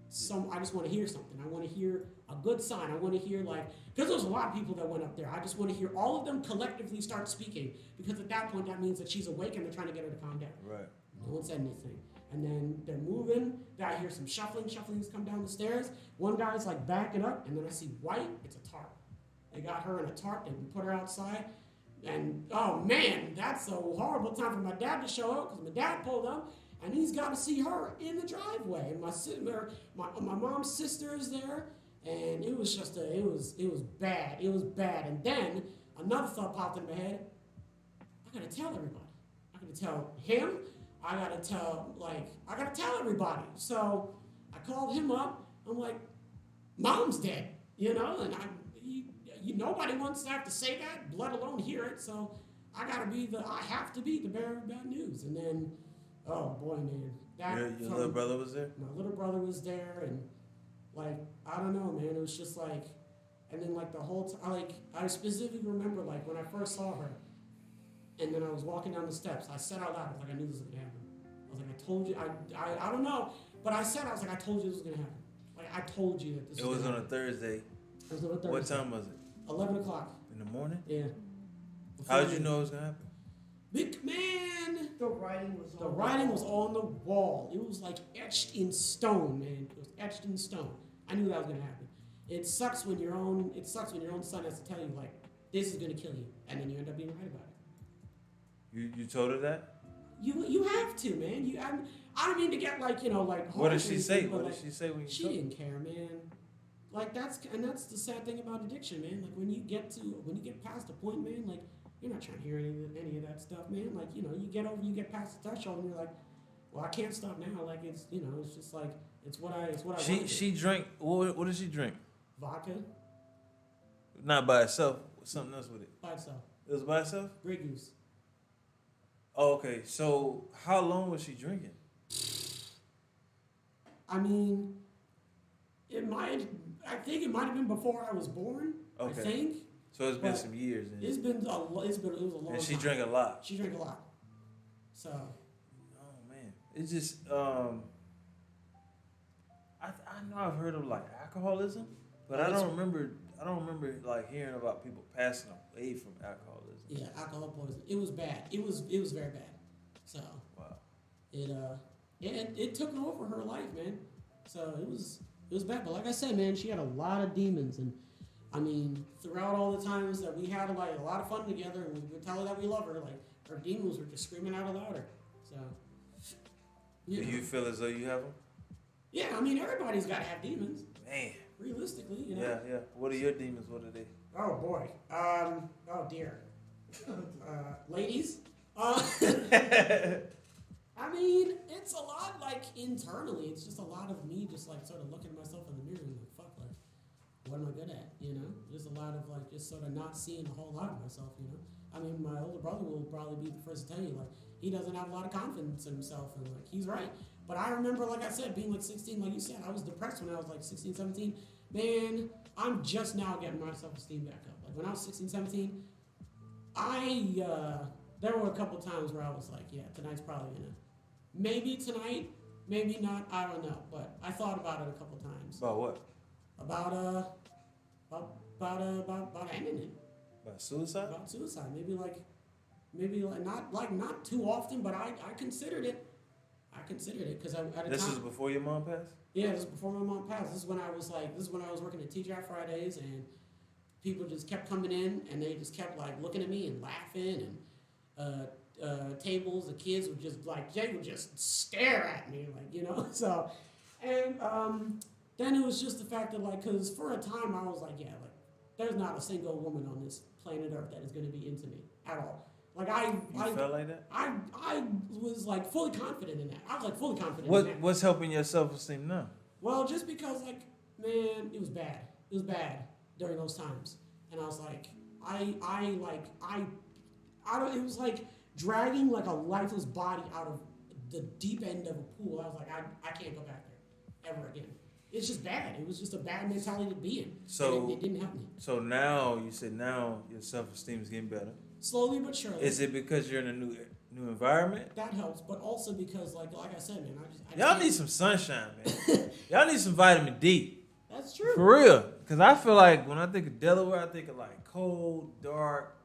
something. I want to hear a good sign. I want to hear because there's a lot of people that went up there. I just want to hear all of them collectively start speaking, because at that point that means that she's awake and they're trying to get her to calm down. Right. No one said anything. And then they're moving. Then I hear some shufflings come down the stairs. One guy's like backing up, and then I see white. It's a tarp. They got her in a tarp. They put her outside. And, oh, man, that's a horrible time for my dad to show up, because my dad pulled up, and he's got to see her in the driveway. And my mom's sister is there, and it was just it was bad. It was bad. And then another thought popped in my head. I got to tell everybody. I got to tell him. I got to tell everybody. So I called him up. I'm like, Mom's dead, and nobody wants to have to say that, let alone hear it. So I have to be the bearer of bad news. And then Oh boy, man. Your little brother was there? My little brother was there, and like I don't know, man. It was just like, and then like the whole time, like I specifically remember like when I first saw her, and then I was walking down the steps. I said out loud, I was like, I knew this was gonna happen. I was like, I told you. I don't know, but I said I was like, I told you this was gonna happen. Like I told you that this. It was on a Thursday. It was on a Thursday. What time was it? 11 o'clock. In the morning? Yeah. How did you know it was gonna happen? Big man. The writing was on The writing was on the wall. It was like etched in stone, man. It was etched in stone. I knew that was gonna happen. It sucks when your own son has to tell you like this is gonna kill you, and then you end up being right about it. You told her that? You have to, man. I don't mean to get like like. What did she say? But, What did she say when you She told her? didn't care, man. Like that's the sad thing about addiction, man. Like when you get past a point, man, like you're not trying to hear any of that stuff, man. Like you get past the threshold, and you're like, well, I can't stop now. Like it's it's just like it's what I want. She drank. What did she drink? Vodka Not by itself. Something else with it. by itself. It was by itself. Grey Goose. Oh, okay. So how long was she drinking? I mean, I think it might have been before I was born. Okay. I think. So it's been But some years. Then. It was a long And she time. drank a lot. She drank a lot. So. Oh man, it's just I know I've heard of like alcoholism, but I don't remember like hearing about people passing away from alcoholism. Yeah, alcohol poisoning. It was bad. It was very bad. So. Wow. It took over her life, man. So it was bad. But like I said, man, she had a lot of demons, and I mean, throughout all the times that we had like a lot of fun together, and we would tell her that we love her, like her demons were just screaming out louder. So. Do you feel as though you have them? Yeah, I mean, everybody's got to have demons. Man. Realistically, Yeah. What are your demons? What are they? Oh boy. Oh dear. Ladies. I mean, it's a lot like internally. It's just a lot of me just like sort of looking at myself in the mirror and like, fuck, like, what am I good at? There's a lot of like just sort of not seeing a whole lot of myself. I mean, my older brother will probably be the first to tell you like he doesn't have a lot of confidence in himself, and like he's right. But I remember, like I said, being like 16, like you said, I was depressed when I was like 16, 17. Man, I'm just now getting my self-esteem back up. Like when I was 16, 17, there were a couple times where I was like, yeah, tonight's probably gonna, maybe tonight, maybe not, I don't know. But I thought about it a couple times. About what? About ending it. About suicide? About suicide. Maybe not too often, but I considered it. I considered it because at a time. This is before your mom passed? Yeah, this is before my mom passed. This is when I was working at TGI Fridays, and people just kept coming in, and they just kept like looking at me and laughing, and tables, the kids would just like they would just stare at me, like So, and then it was just the fact that like, cause for a time I was like, yeah, like there's not a single woman on this planet Earth that is going to be into me at all. Like I felt like that? I was like fully confident in that. I was like fully confident in that. What's helping your self-esteem now? Well, just because like, man, it was bad. It was bad during those times. And I was like, it was like dragging like a lifeless body out of the deep end of a pool. I was like, I can't go back there ever again. It's just bad. It was just a bad mentality to be in. So and it didn't help me. So now you said now your self-esteem is getting better. Slowly but surely. Is it because you're in a new environment? That helps, but also because like I said, man, y'all need some sunshine, man. Y'all need some vitamin D. That's true. For real. Because I feel like when I think of Delaware, I think of like cold, dark,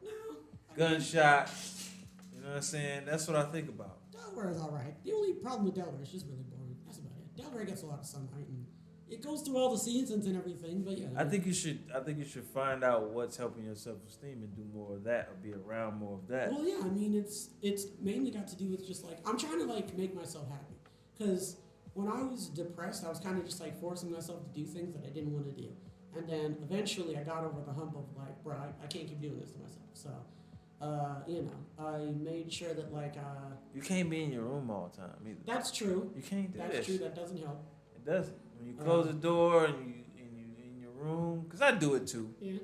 gunshots. You know what I'm saying? That's what I think about. Delaware is all right. The only problem with Delaware is just really boring. That's about it. Delaware gets a lot of sunlight, and it goes through all the seasons and everything. But yeah, I think you should find out what's helping your self-esteem and do more of that, or be around more of that. Well, yeah. I mean, it's mainly got to do with just like I'm trying to like make myself happy, because when I was depressed, I was kind of just like forcing myself to do things that I didn't want to do. And then eventually I got over the hump of like, bro, I can't keep doing this to myself. So, I made sure that like... you can't be in your room all the time either. That's true. You can't do That's true. That doesn't help. It doesn't. When you close the door and you in your room, because I do it too. Yeah.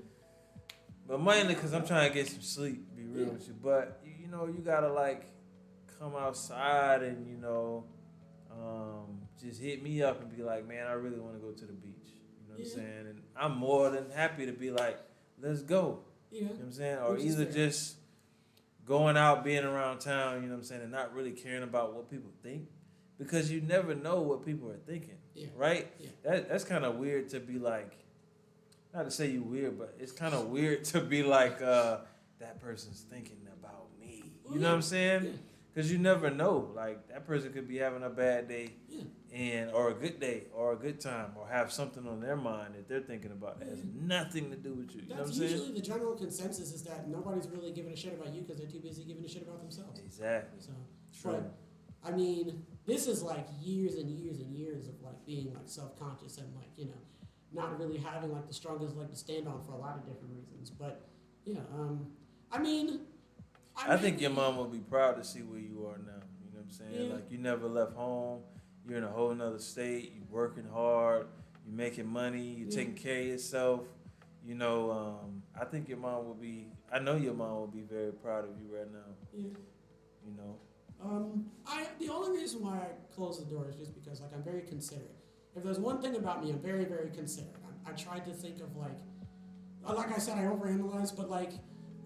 But mainly because I'm trying to get some sleep, be real with you. But, you got to like come outside and just hit me up and be like, man, I really want to go to the beach. You know what I'm saying? And I'm more than happy to be like, let's go. Yeah. You know what I'm saying? Or Which is either fair. just going out, being around town, you know what I'm saying, and not really caring about what people think. Because you never know what people are thinking. Yeah. Right? Yeah. That's kind of weird to be like, not to say you weird, but it's kind of weird to be like, that person's thinking about me. Well, You know what I'm saying? Yeah. Because you never know. Like, that person could be having a bad day Yeah. or a good day or a good time or have something on their mind that they're thinking about that has nothing to do with you. You know what I'm That's saying? usually the general consensus is that nobody's really giving a shit about you because they're too busy giving a shit about themselves. Exactly. So, True. but I mean, this is like years and years and years of like being like self-conscious and like not really having like the strongest leg to stand on for a lot of different reasons. But yeah, I think your mom will be proud to see where you are now. You know what I'm saying? Yeah. Like, you never left home. You're in a whole nother state. You're working hard. You're making money. You're taking care of yourself. I think your mom will be. I know your mom will be very proud of you right now. Yeah. You know. The only reason why I close the door is just because like I'm very considerate. If there's one thing about me, I'm very, very considerate. I tried to think of like I said, I overanalyze, but like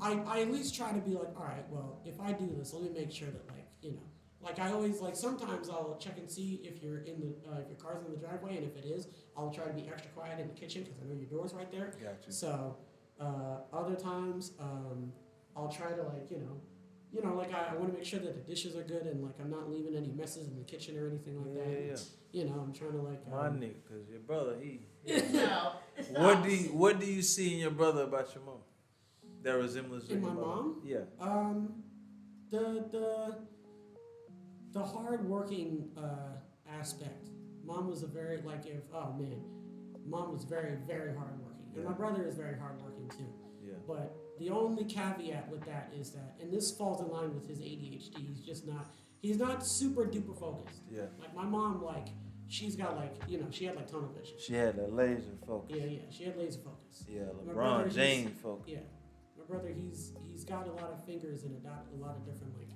I at least try to be like, all right, well, if I do this, let me make sure that like I always like sometimes I'll check and see if you're in the if your car's in the driveway, and if it is, I'll try to be extra quiet in the kitchen because I know your door's right there. Gotcha. So other times I'll try to like like I want to make sure that the dishes are good and like I'm not leaving any messes in the kitchen or anything like that. Yeah. I'm trying to like My nigga, because your brother, he. No. What do you see in your brother about your mom that resembles in your my mom? Yeah. The hard-working aspect. Mom was a very Mom was very, very hardworking, and my brother is very hardworking too. Yeah. But the only caveat with that is that, and this falls in line with his ADHD. He's not super duper focused. Yeah. Like my mom, like she's got like she had like tunnel vision. She had a laser focus. Yeah, she had laser focus. Yeah, My brother, LeBron James focus. Yeah, my brother, he's got a lot of fingers and a lot of different like.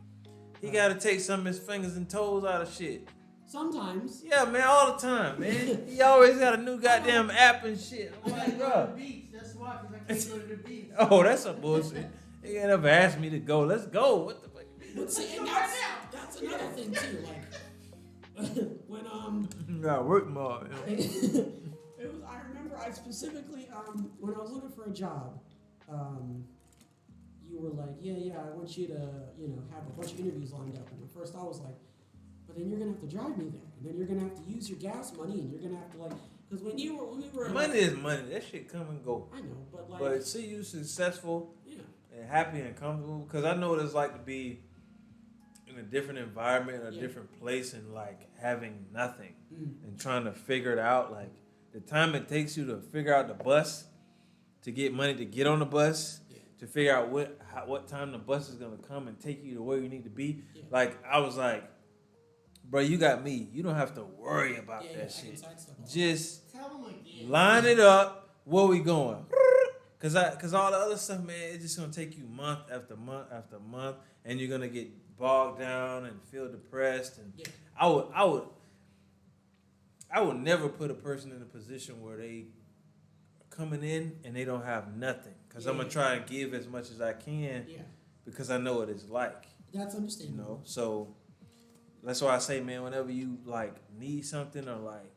He got to take some of his fingers and toes out of shit. Sometimes. Yeah, man, all the time, man. He always got a new goddamn app and shit. I'm I like, gotta go to bro. the beach. That's why, because I can't go to the beach. Oh, that's some bullshit. He ain't ever asked me to go. Let's go. What the fuck? But see, and that's another thing too. Like when You got work more. it was. I remember I specifically when I was looking for a job, you were like, yeah, I want you to have a bunch of interviews lined up. And at first I was like, but then you're gonna have to drive me there, and then you're gonna have to use your gas money, and you're gonna have to like, because when we were Money is money. That shit come and go. I know, but like, But see you successful yeah, and happy and comfortable, because I know what it's like to be in a different environment, a different place, and like having nothing and trying to figure it out. Like the time it takes you to figure out the bus, to get money to get on the bus, to figure out what time the bus is gonna come and take you to where you need to be. Yeah. Like I was like, bro, you got me. You don't have to worry about that I can shit. sidestep all that. Just Tell them again. line it up. Where we going? Cause all the other stuff, man, it's just gonna take you month after month after month, and you're gonna get bogged down and feel depressed. And I would never put a person in a position where they coming in and they don't have nothing. Cause I'm gonna try and give as much as I can. Yeah, Because I know what it's like. that's understandable. So that's why I say, man, whenever you like need something or like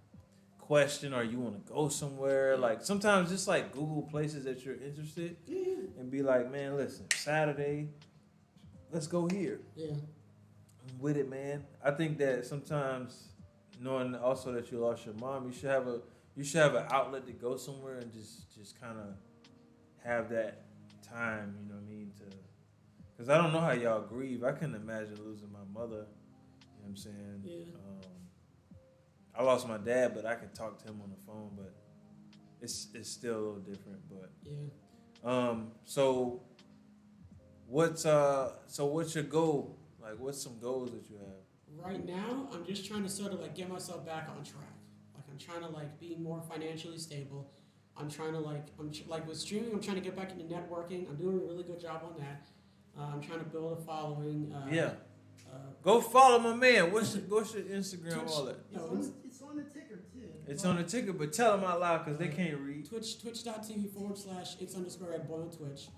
question or you want to go somewhere, like sometimes just like Google places that you're interested and be like, man, listen, Saturday, let's go here. Yeah, I'm with it, man. I think that sometimes knowing also that you lost your mom, you should have an outlet to go somewhere and just kind of have that time, you know what I mean, because I don't know how y'all grieve. I couldn't imagine losing my mother. You know what I'm saying? Yeah. I lost my dad, but I could talk to him on the phone, but it's still a little different. But so what's your goal? Like, what's some goals that you have? Right now, I'm just trying to sort of like get myself back on track. Like I'm trying to like be more financially stable. I'm trying to like with streaming. I'm trying to get back into networking. I'm doing a really good job on that. I'm trying to build a following. Go follow my man. What's your Instagram? All that. It's on the ticker too. It's on the ticker, but tell them out loud because they can't read. Twitch.tv/it's_Ed Boy on Twitch.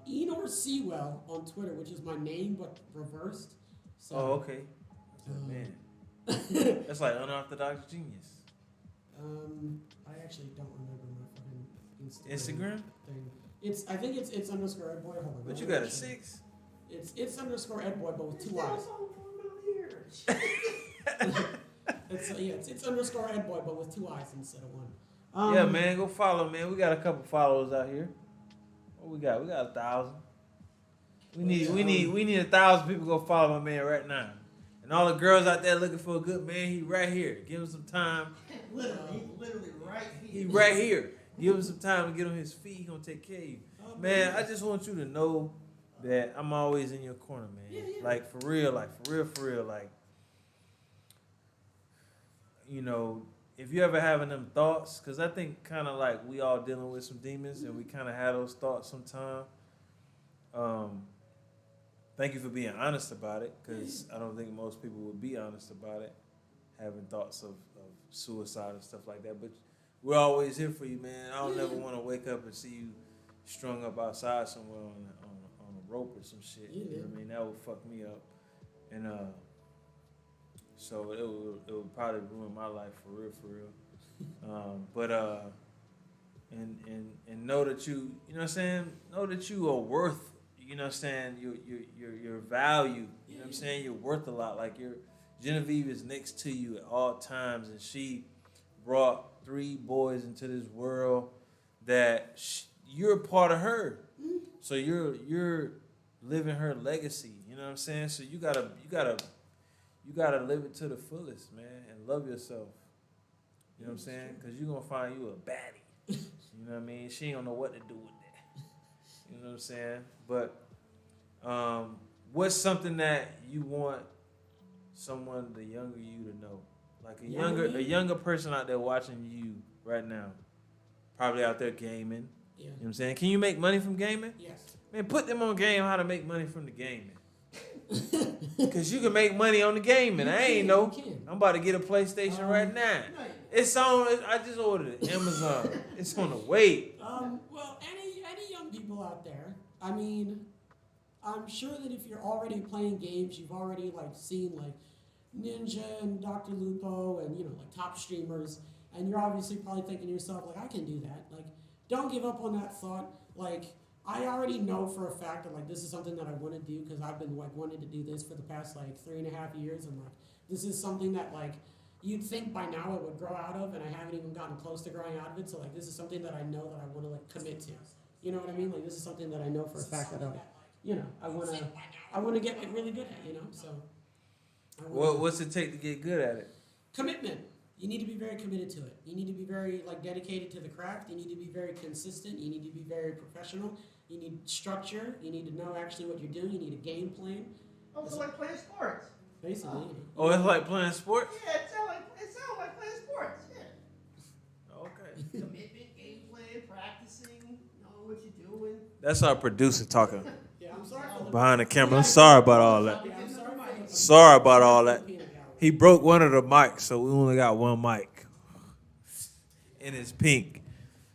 Enor Sewell on Twitter, which is my name but reversed. So, Oh, okay. Man, that's like unorthodox genius. I actually don't remember my fucking Instagram? thing. I think it's _Ed Boy. Hold on. But you got a 6. It's _Ed Boy, but with 2 eyes. It's _Ed Boy, but with 2 eyes instead of 1. Yeah, man, go follow, man. We got a couple followers out here. What we got? We got 1,000. We need 1,000 people to go follow my man right now. And all the girls out there looking for a good man, he right here. Give him some time. Literally right He here. right here. Give him some time to get on his feet. He gonna take care of you. Man, I just want you to know that I'm always in your corner, man. Yeah. Like for real, like you know, if you ever having them thoughts, because I think kind of like we all dealing with some demons and we kind of have those thoughts sometimes. Thank you for being honest about it, because I don't think most people would be honest about it, having thoughts of suicide and stuff like that. But we're always here for you, man. I don't never want to wake up and see you strung up outside somewhere on a rope or some shit. You know what I mean? That would fuck me up. And so it would probably ruin my life for real. And know that you know what I'm saying? Know that you are worth, you know what I'm saying, your value. You know what I'm saying? You're worth a lot. Like Genevieve is next to you at all times, and she brought 3 boys into this world that you're a part of her. So you're living her legacy. You know what I'm saying? So you gotta live it to the fullest, man, and love yourself. You know what I'm saying? Because you're gonna find you a baddie. You know what I mean? She ain't gonna know what to do with that. You know what I'm saying? But what's something that you want someone, the younger you, to know? Like a younger person out there watching you right now, probably out there gaming. Yeah. You know what I'm saying? Can you make money from gaming? Yes. Man, put them on game how to make money from the gaming. Because you can make money on the gaming. I ain't know. I'm about to get a PlayStation right now. It's on. I just ordered it. Amazon. It's on the way. Well, any young people out there, I mean, I'm sure that if you're already playing games, you've already like seen like Ninja and Dr. Lupo and like top streamers, and you're obviously probably thinking to yourself like, I can do that. Like, don't give up on that thought. Like, I already know for a fact that like this is something that I want to do, because I've been like wanting to do this for the past like 3.5 years, and like this is something that like you'd think by now it would grow out of, and I haven't even gotten close to growing out of it. So like this is something that I know that I want to like commit to. You know what I mean? Like this is something that I know for a fact that I want to get like really good at. So. What's it take to get good at it? Commitment. You need to be very committed to it. You need to be very like dedicated to the craft. You need to be very consistent. You need to be very professional. You need structure. You need to know actually what you're doing. You need a game plan. Also like playing sports. Basically. Oh, it's like playing sports? Yeah, it sounds like playing sports. Yeah. Okay. Commitment, game plan, practicing, knowing what you're doing. That's our producer talking Yeah, I'm sorry for the behind the camera. Sorry about all that. Yeah, I'm sorry for the Sorry about all that. He broke one of the mics, so we only got one mic. And it's pink.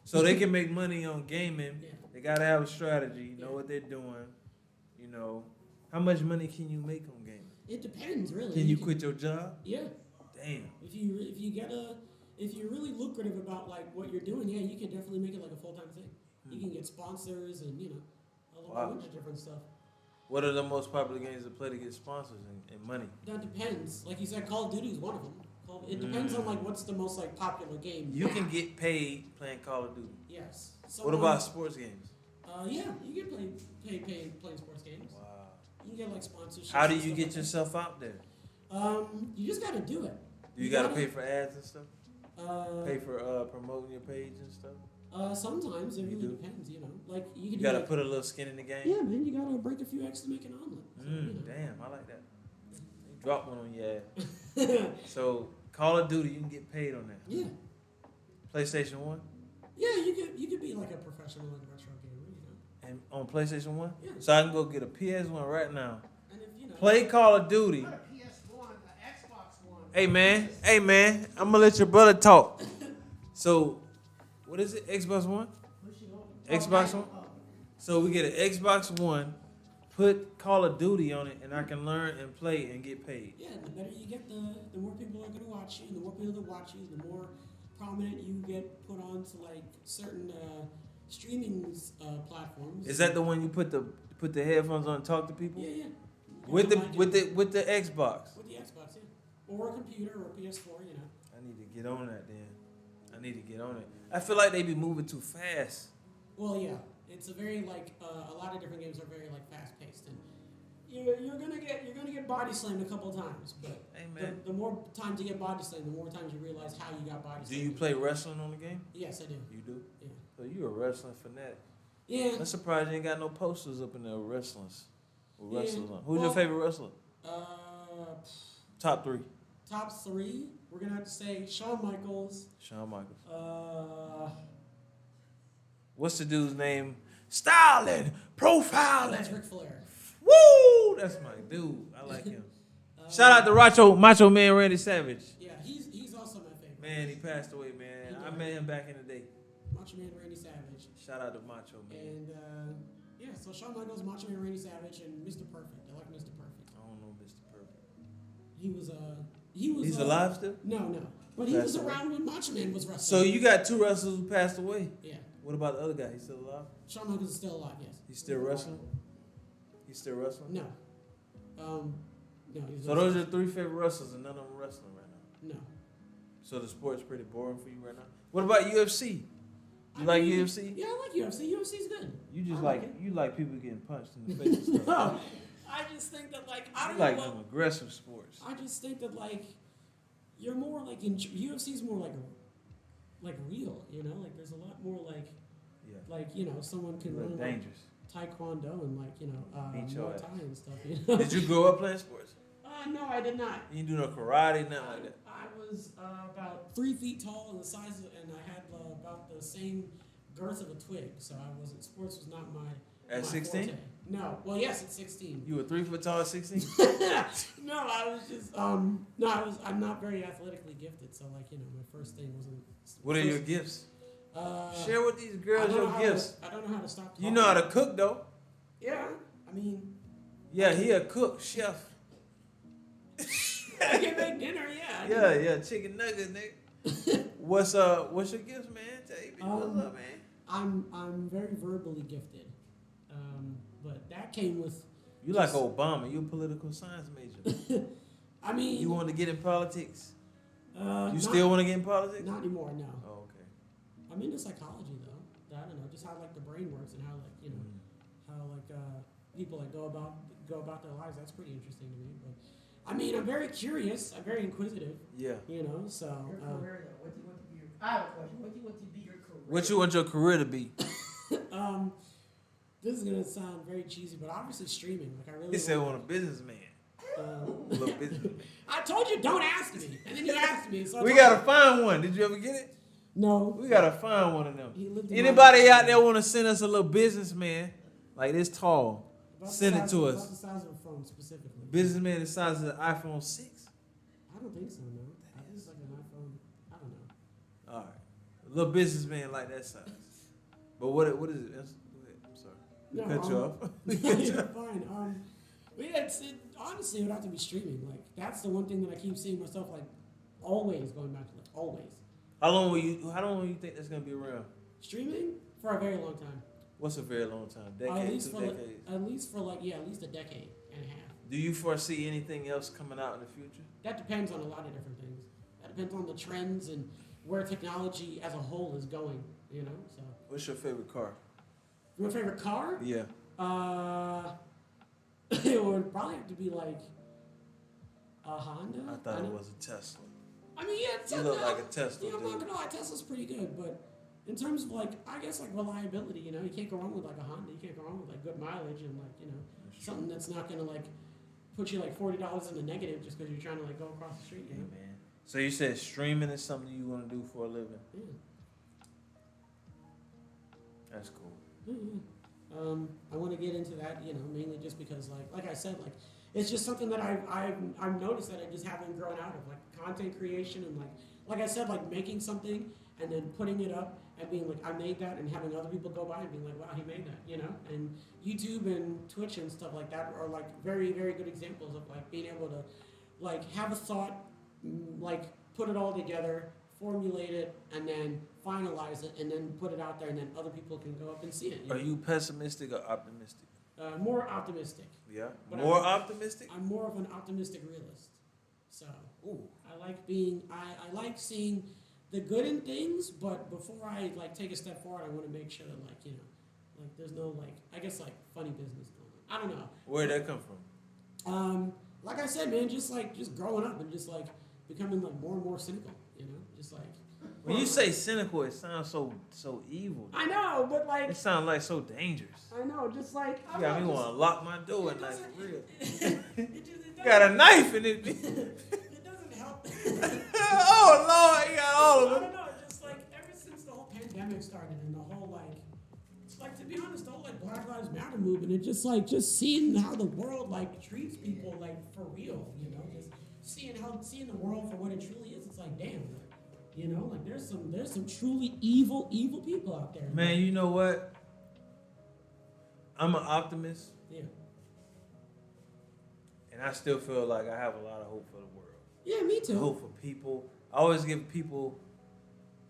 So they can make money on gaming. They gotta have a strategy, know what they're doing. How much money can you make on gaming? It depends, really. Can you quit your job? Yeah. Damn. If you're really lucrative about like what you're doing, yeah, you can definitely make it like a full-time thing. You can get sponsors and a whole bunch of different stuff. What are the most popular games to play to get sponsors and money? That depends. Like you said, Call of Duty is one of them. It depends on like what's the most like popular game. You can get paid playing Call of Duty. Yes. What about sports games? Yeah, you get paid playing sports games. Wow. You can get like sponsorships. How do you get yourself out there? You just gotta do it. You gotta pay for ads and stuff? Pay for promoting your page and stuff? Sometimes it really depends, Like you gotta put a little skin in the game? Yeah, man, you gotta break a few eggs to make an omelet. Damn, I like that. You drop one on your ass. So Call of Duty, you can get paid on that. Yeah. PlayStation 1? Yeah, you could be like a professional like retro gamer, And on PlayStation 1? Yeah. So I can go get a PS1 right now. And if Play Call of Duty. Put a PS1, an Xbox One. Hey man, I'm gonna let your brother talk. So, what is it? Xbox One? Xbox One? So we get an Xbox One, put Call of Duty on it, and I can learn and play and get paid. Yeah, the better you get, the more people are going to watch you. And the more people that watch you, the more prominent you get put on to like certain streaming platforms. Is that the one you put the headphones on and talk to people? Yeah, yeah. With the Like with the with the Xbox. with the Xbox, yeah, or a computer or a PS4, you know. I need to get on that then. I need to get on it. I feel like they be moving too fast. Well, yeah, it's a very like a lot of different games are very like fast paced, and you're gonna get body slammed a couple times, but Hey man, the more times you get body slammed, the more times you realize how you got body do slammed. you play wrestling on the game? Yes, I do. You do. Yeah. So you a wrestling fanatic. Yeah. I'm surprised you ain't got no posters up in there with wrestlers. With Yeah, wrestlers on. Who's your well- favorite wrestler? Top 3. Top 3, we're gonna have to say Shawn Michaels. Shawn Michaels. What's the dude's name? Styling, profiling. That's Ric Flair. Woo! That's my dude. I like him. Shout out to Macho Man Randy Savage. Yeah, he's also my favorite. Man, he passed away, man. I met him back in the day. Macho Man Randy Savage. Shout out to Macho Man. And yeah, so Shawn Michaels, Macho Man Randy Savage, and Mr. Perfect. I like Mr. Perfect. I don't know Mr. Perfect. He was He's alive still? No, but he was Passed away. around when Macho Man was wrestling. So you got 2 wrestlers who passed away. Yeah. What about the other guy? He's still alive? Shawn Michaels is still alive, yes. He's still wrestling? He's still wrestling? No. No, he's So those are your 3 favorite wrestlers and none of them wrestling right now. No. So the sport's pretty boring for you right now. What about UFC? You like UFC? Yeah, I like UFC. UFC's good. You just I like it. you like people getting punched in the face and stuff. No, I just think that like I You don't like know them what. aggressive sports. I just think that like you're more like in UFC's more like real. You know, like there's a lot more like Yeah. like you know someone can Real run like dangerous. taekwondo and like you know Beat your Muay ass. Thai and stuff. You know? Did you grow up playing sports? No, I did not. You didn't do no karate, nothing like that. I was about 3 feet tall and the size of, and I had about the same girth of a twig. So I wasn't. Sports was not my. At my 16? forte. No. Well, yes, at 16. You were 3 foot tall at 16? No, I was just no, I'm not very athletically gifted, so like you know, my first thing wasn't. What are your gifts? Share with these I girls don't your know how gifts. I don't know how to stop. Talking. You know how to cook though. Yeah, I mean, Yeah, he a cook, chef. I can make dinner. Yeah. Yeah, chicken nuggets, nigga. What's your gifts, man? Tell me what's up, man. I'm very verbally gifted, but that came with. You like Obama? You a political science major? I mean, You want to get in politics? You not- still want to get in politics? Not anymore. No. Oh, okay. I'm into psychology though. I don't know, just how like the brain works and how like you know how like people like go about their lives. That's pretty interesting to me. But I mean, I'm very curious. I'm very inquisitive. Yeah. You know, so Your career, though. What do you want to be I have a question. What do you want to be your career? What you want your career to be? this is gonna sound very cheesy, but obviously streaming. Like I really. He said, "Want a businessman." Little businessman. I told you don't ask me, and then you asked me. So I We told gotta you. find one. Did you ever get it? No. We gotta find one of them. He lived in Anybody my- out there want to send us a little businessman like this tall? About the Send it size- to about us. the size of a phone specifically. Businessman the size of the iPhone 6. I don't think so. No. It's like an iPhone. I don't know. All right, a little businessman like that size. But what is it? Go ahead. I'm sorry. We No, cut you off. You're fine. But yeah, honestly, it would have to be streaming. Like that's the one thing that I keep seeing myself like always going back to. Like always How long will you think that's gonna be around? streaming for a very long time. What's a very long time? At Decade, least 2 for decades. at least for like at least a decade and a half. Do you foresee anything else coming out in the future? That depends on a lot of different things. That depends on the trends and where technology as a whole is going. You know, so What's your favorite car? my favorite car. Yeah. It would probably have to be like a Honda. I thought it know- was a Tesla. I mean, yeah, it's You look like a Tesla, Yeah, I'm not dude. gonna lie, Tesla's pretty good, but in terms of like, I guess like reliability, you know, you can't go wrong with like a Honda. You can't go wrong with like good mileage and like you know something that's not gonna like put you like $40 in the negative just because you're trying to like go across the street. You Hey, know? man. So you said streaming is something you want to do for a living. Yeah. That's cool. I want to get into that, you know, mainly just because like I said, like it's just something that I've noticed that I just haven't grown out of, like content creation and like I said, like making something and then putting it up and being like, I made that, and having other people go by and being like, wow, he made that, you know? And YouTube and Twitch and stuff like that are like very, very good examples of like being able to like have a thought, like put it all together, formulate it, and then finalize it, and then put it out there, and then other people can go up and see it. Are you pessimistic or optimistic? More optimistic. Yeah. But More optimistic? I'm more of an optimistic realist. So Ooh. I like being, I like seeing the good in things, but before I like take a step forward, I want to make sure that like, you know, like there's no like, I guess like funny business going on. I don't know. Where'd that come from? Like I said, man, just growing up and just like becoming like more and more cynical, you know, just like. When you say cynical, it sounds so evil. I know, but like. It sounds like so dangerous. I know, just like. You got me want to lock my door at night for real. It Got a knife in it. It doesn't help. Oh Lord, you got all of I them. don't know, just like ever since the whole pandemic started and the whole like to be honest, the whole like Black Lives Matter movement, and just seeing how the world like treats people like for real, you know, just seeing the world for what it truly is. It's like damn, you know, like there's some truly evil people out there. Man, you know what? I'm an optimist, Yeah. and I still feel like I have a lot of hope for the world. Yeah, me too. Hope for people. I always give people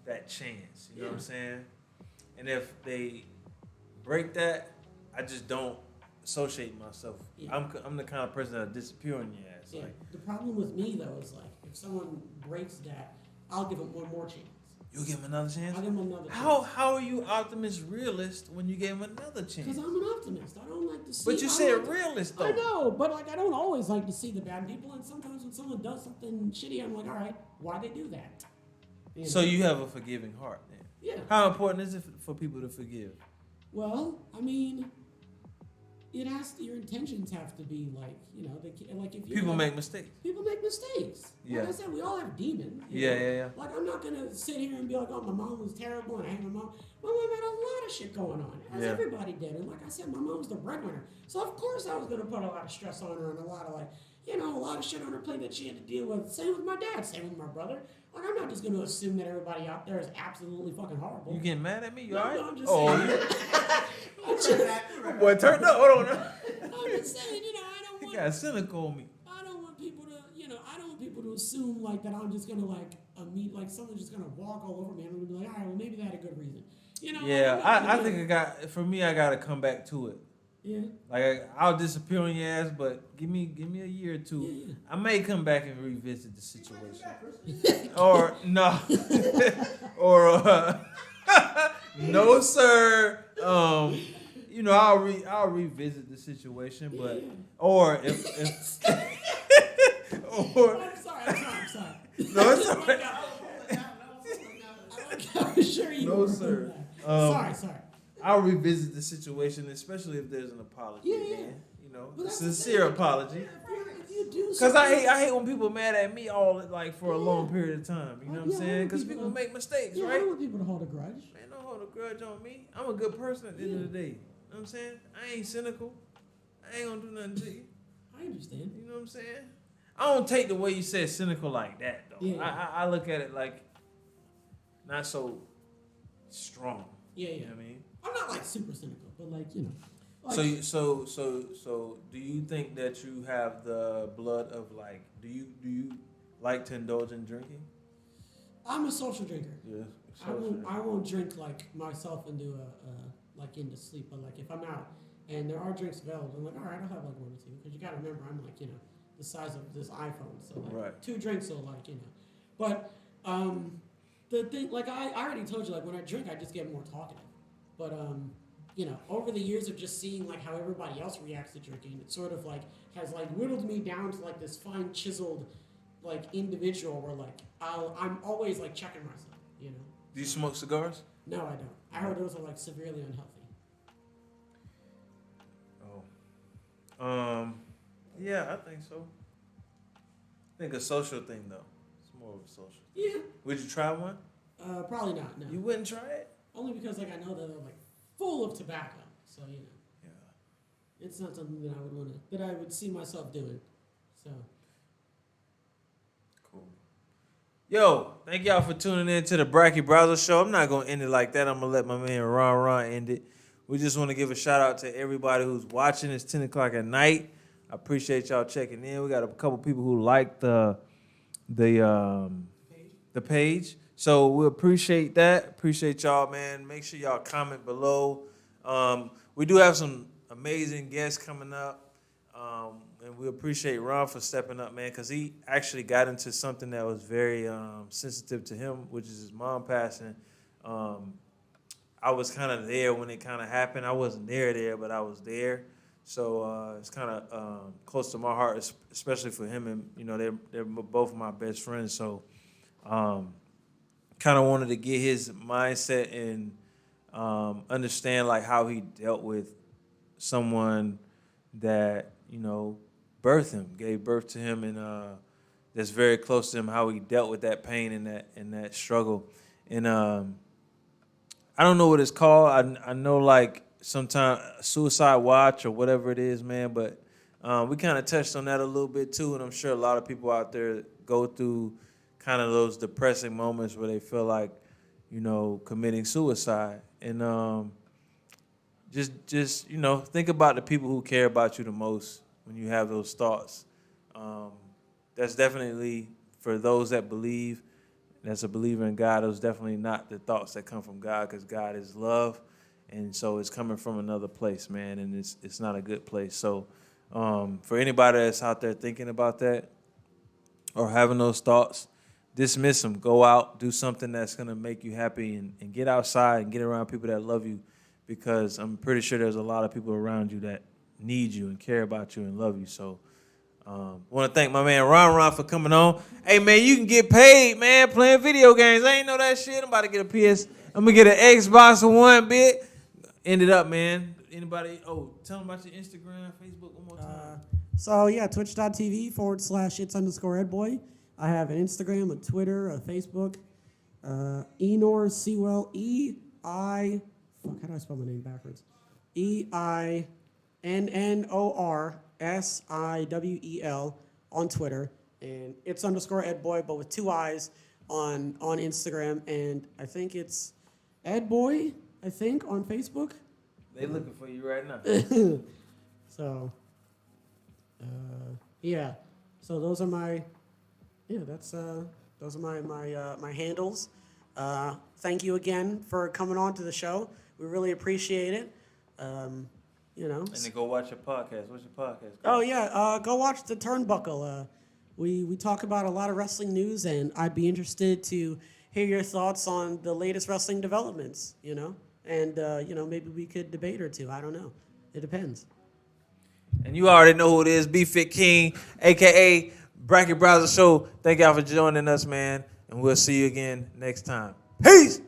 that chance. You know what I'm saying? And if they break that, I just don't associate myself. Yeah. I'm the kind of person that'll disappear on your ass. Yeah. Like, The problem with me though is like if someone breaks that, I'll give them one more chance. you give him another chance? I'll give them another How chance. are you optimist realist when you gave him another chance? Because I'm an optimist. I don't like to see. But you I said like realist though. I know, but like I don't always like to see the bad people, and sometimes when someone does something shitty, I'm like, all right, why'd they do that? You know? So you have a forgiving heart then. Yeah. How important is it for people to forgive? Well, I mean, your intentions have to be like, you know, like if you People make mistakes. people make mistakes. Yeah. Like I said, we all have demons. Yeah, know? yeah. Like I'm not gonna sit here and be like, oh, my mom was terrible, and I hate my mom. My mom had a lot of shit going on, as Yeah. everybody did. And like I said, my mom was the breadwinner, so of course I was gonna put a lot of stress on her and a lot of like, you know, a lot of shit on her plate that she had to deal with. Same with my dad. Same with my brother. Like I'm not just gonna assume that everybody out there is absolutely fucking horrible. You getting mad at me? You No, alright? no, I'm just Oh, saying. boy, turn up. Hold on. I'm just saying, you know, I don't You want. got cynical on me. I don't want people to, you know, I don't want people to assume like that I'm just gonna like like someone's just gonna walk all over me and I'm gonna be like, all right, well maybe they had a good reason, you know? Yeah, I'm not I gonna- think I gotta come back to it. Yeah. Like I'll disappear on your ass, but give me a year or two. Yeah. I may come back and revisit the situation. Or no, or no, sir. You know, I'll revisit the situation, but or if or I'm sorry. no, it's all right. I'm sure you. No, were sir. Sorry. I'll revisit the situation, especially if there's an apology. Yeah, yeah. Again, you know, But a that's the sincere thing. apology. If you do Cause something- I hate when people mad at me all like for a Yeah. long period of time. You know what I'm Yeah, I saying? want Cause people people to- make mistakes, Yeah, I right? don't want people to hold a grudge. Man, don't hold a grudge on me. I'm a good person at the end of the day. You know what I'm saying? I ain't cynical. I ain't gonna do nothing to you. I understand. You know what I'm saying? I don't take the way you said cynical like that though. Yeah. I look at it like not so strong. Yeah. You know what I mean? I'm not like super cynical, but like, you know. Like, So do you think that you have the blood of like do you like to indulge in drinking? I'm a social drinker. Yeah. I won't drink like myself into like into sleep, but like if I'm out and there are drinks available, I'm like, all right, I'll have like one or two, because you got to remember I'm like, you know, the size of this iPhone, so like Right. 2 drinks will like, you know, but the thing, like I already told you, like when I drink I just get more talkative, but you know, over the years of just seeing like how everybody else reacts to drinking, it sort of like has like whittled me down to like this fine chiseled like individual where like I'm always like checking myself, you know. Do you smoke cigars? No, I don't. I heard those are like severely unhealthy. Oh. Yeah, I think so. I think a social thing though. It's more of a social. Yeah. Would you try one? Probably not. No. You wouldn't try it? Only because like I know that they're like full of tobacco, so you know. Yeah. it's not something that I would see myself doing. So. Cool. Yo, thank y'all for tuning in to the BRAKKI BRAZZLE show. I'm not gonna end it like that. I'm gonna let my man Ron end it. We just want to give a shout out to everybody who's watching. It's 10 o'clock at night. I appreciate y'all checking in. We got a couple people who like the page. So we appreciate that. Appreciate y'all, man. Make sure y'all comment below. We do have some amazing guests coming up. And we appreciate Ron for stepping up, man, because he actually got into something that was very sensitive to him, which is his mom passing. I was kind of there when it kind of happened. I wasn't there, but I was there. So it's kind of close to my heart, especially for him. And, you know, they're both my best friends. So kind of wanted to get his mindset and understand, like, how he dealt with someone that, you know, birthed him, gave birth to him, and that's very close to him, how he dealt with that pain and that struggle. And I don't know what it's called. I know, like, sometimes suicide watch or whatever it is, man, but we kind of touched on that a little bit too, and I'm sure a lot of people out there go through kind of those depressing moments where they feel like, you know, committing suicide. And just you know, think about the people who care about you the most when you have those thoughts. That's definitely, for those that believe, that's a believer in God, those definitely not the thoughts that come from God, because God is love, and so it's coming from another place, man, and it's not a good place. So for anybody that's out there thinking about that or having those thoughts, dismiss them. Go out, do something that's going to make you happy, and get outside and get around people that love you, because I'm pretty sure there's a lot of people around you that need you and care about you and love you. So want to thank my man Ron for coming on. Hey, man, you can get paid, man, playing video games. I ain't know that shit. I'm about to get a PS. I'm going to get an Xbox One bit. End it up, man. Anybody? Oh, tell them about your Instagram, Facebook one more time. So, yeah, twitch.tv/it's_Edboy. I have an Instagram, a Twitter, a Facebook. Enor Sewell, how do I spell my name backwards? EINNORSIWEL on Twitter. And it's _Edboy, but with 2 I's on Instagram. And I think it's Edboy, on Facebook. They looking for you right now. So, yeah. So those are my, those are my handles. Thank you again for coming on to the show. We really appreciate it. You know. And then go watch your podcast. What's your podcast called? Oh yeah, go watch The Turnbuckle. We talk about a lot of wrestling news, and I'd be interested to hear your thoughts on the latest wrestling developments. You know, and you know, maybe we could debate or two. I don't know. It depends. And you already know who it is, B-Fit King, a.k.a. BRAKKI BRAZZLE Show. Thank y'all for joining us, man, and we'll see you again next time. Peace!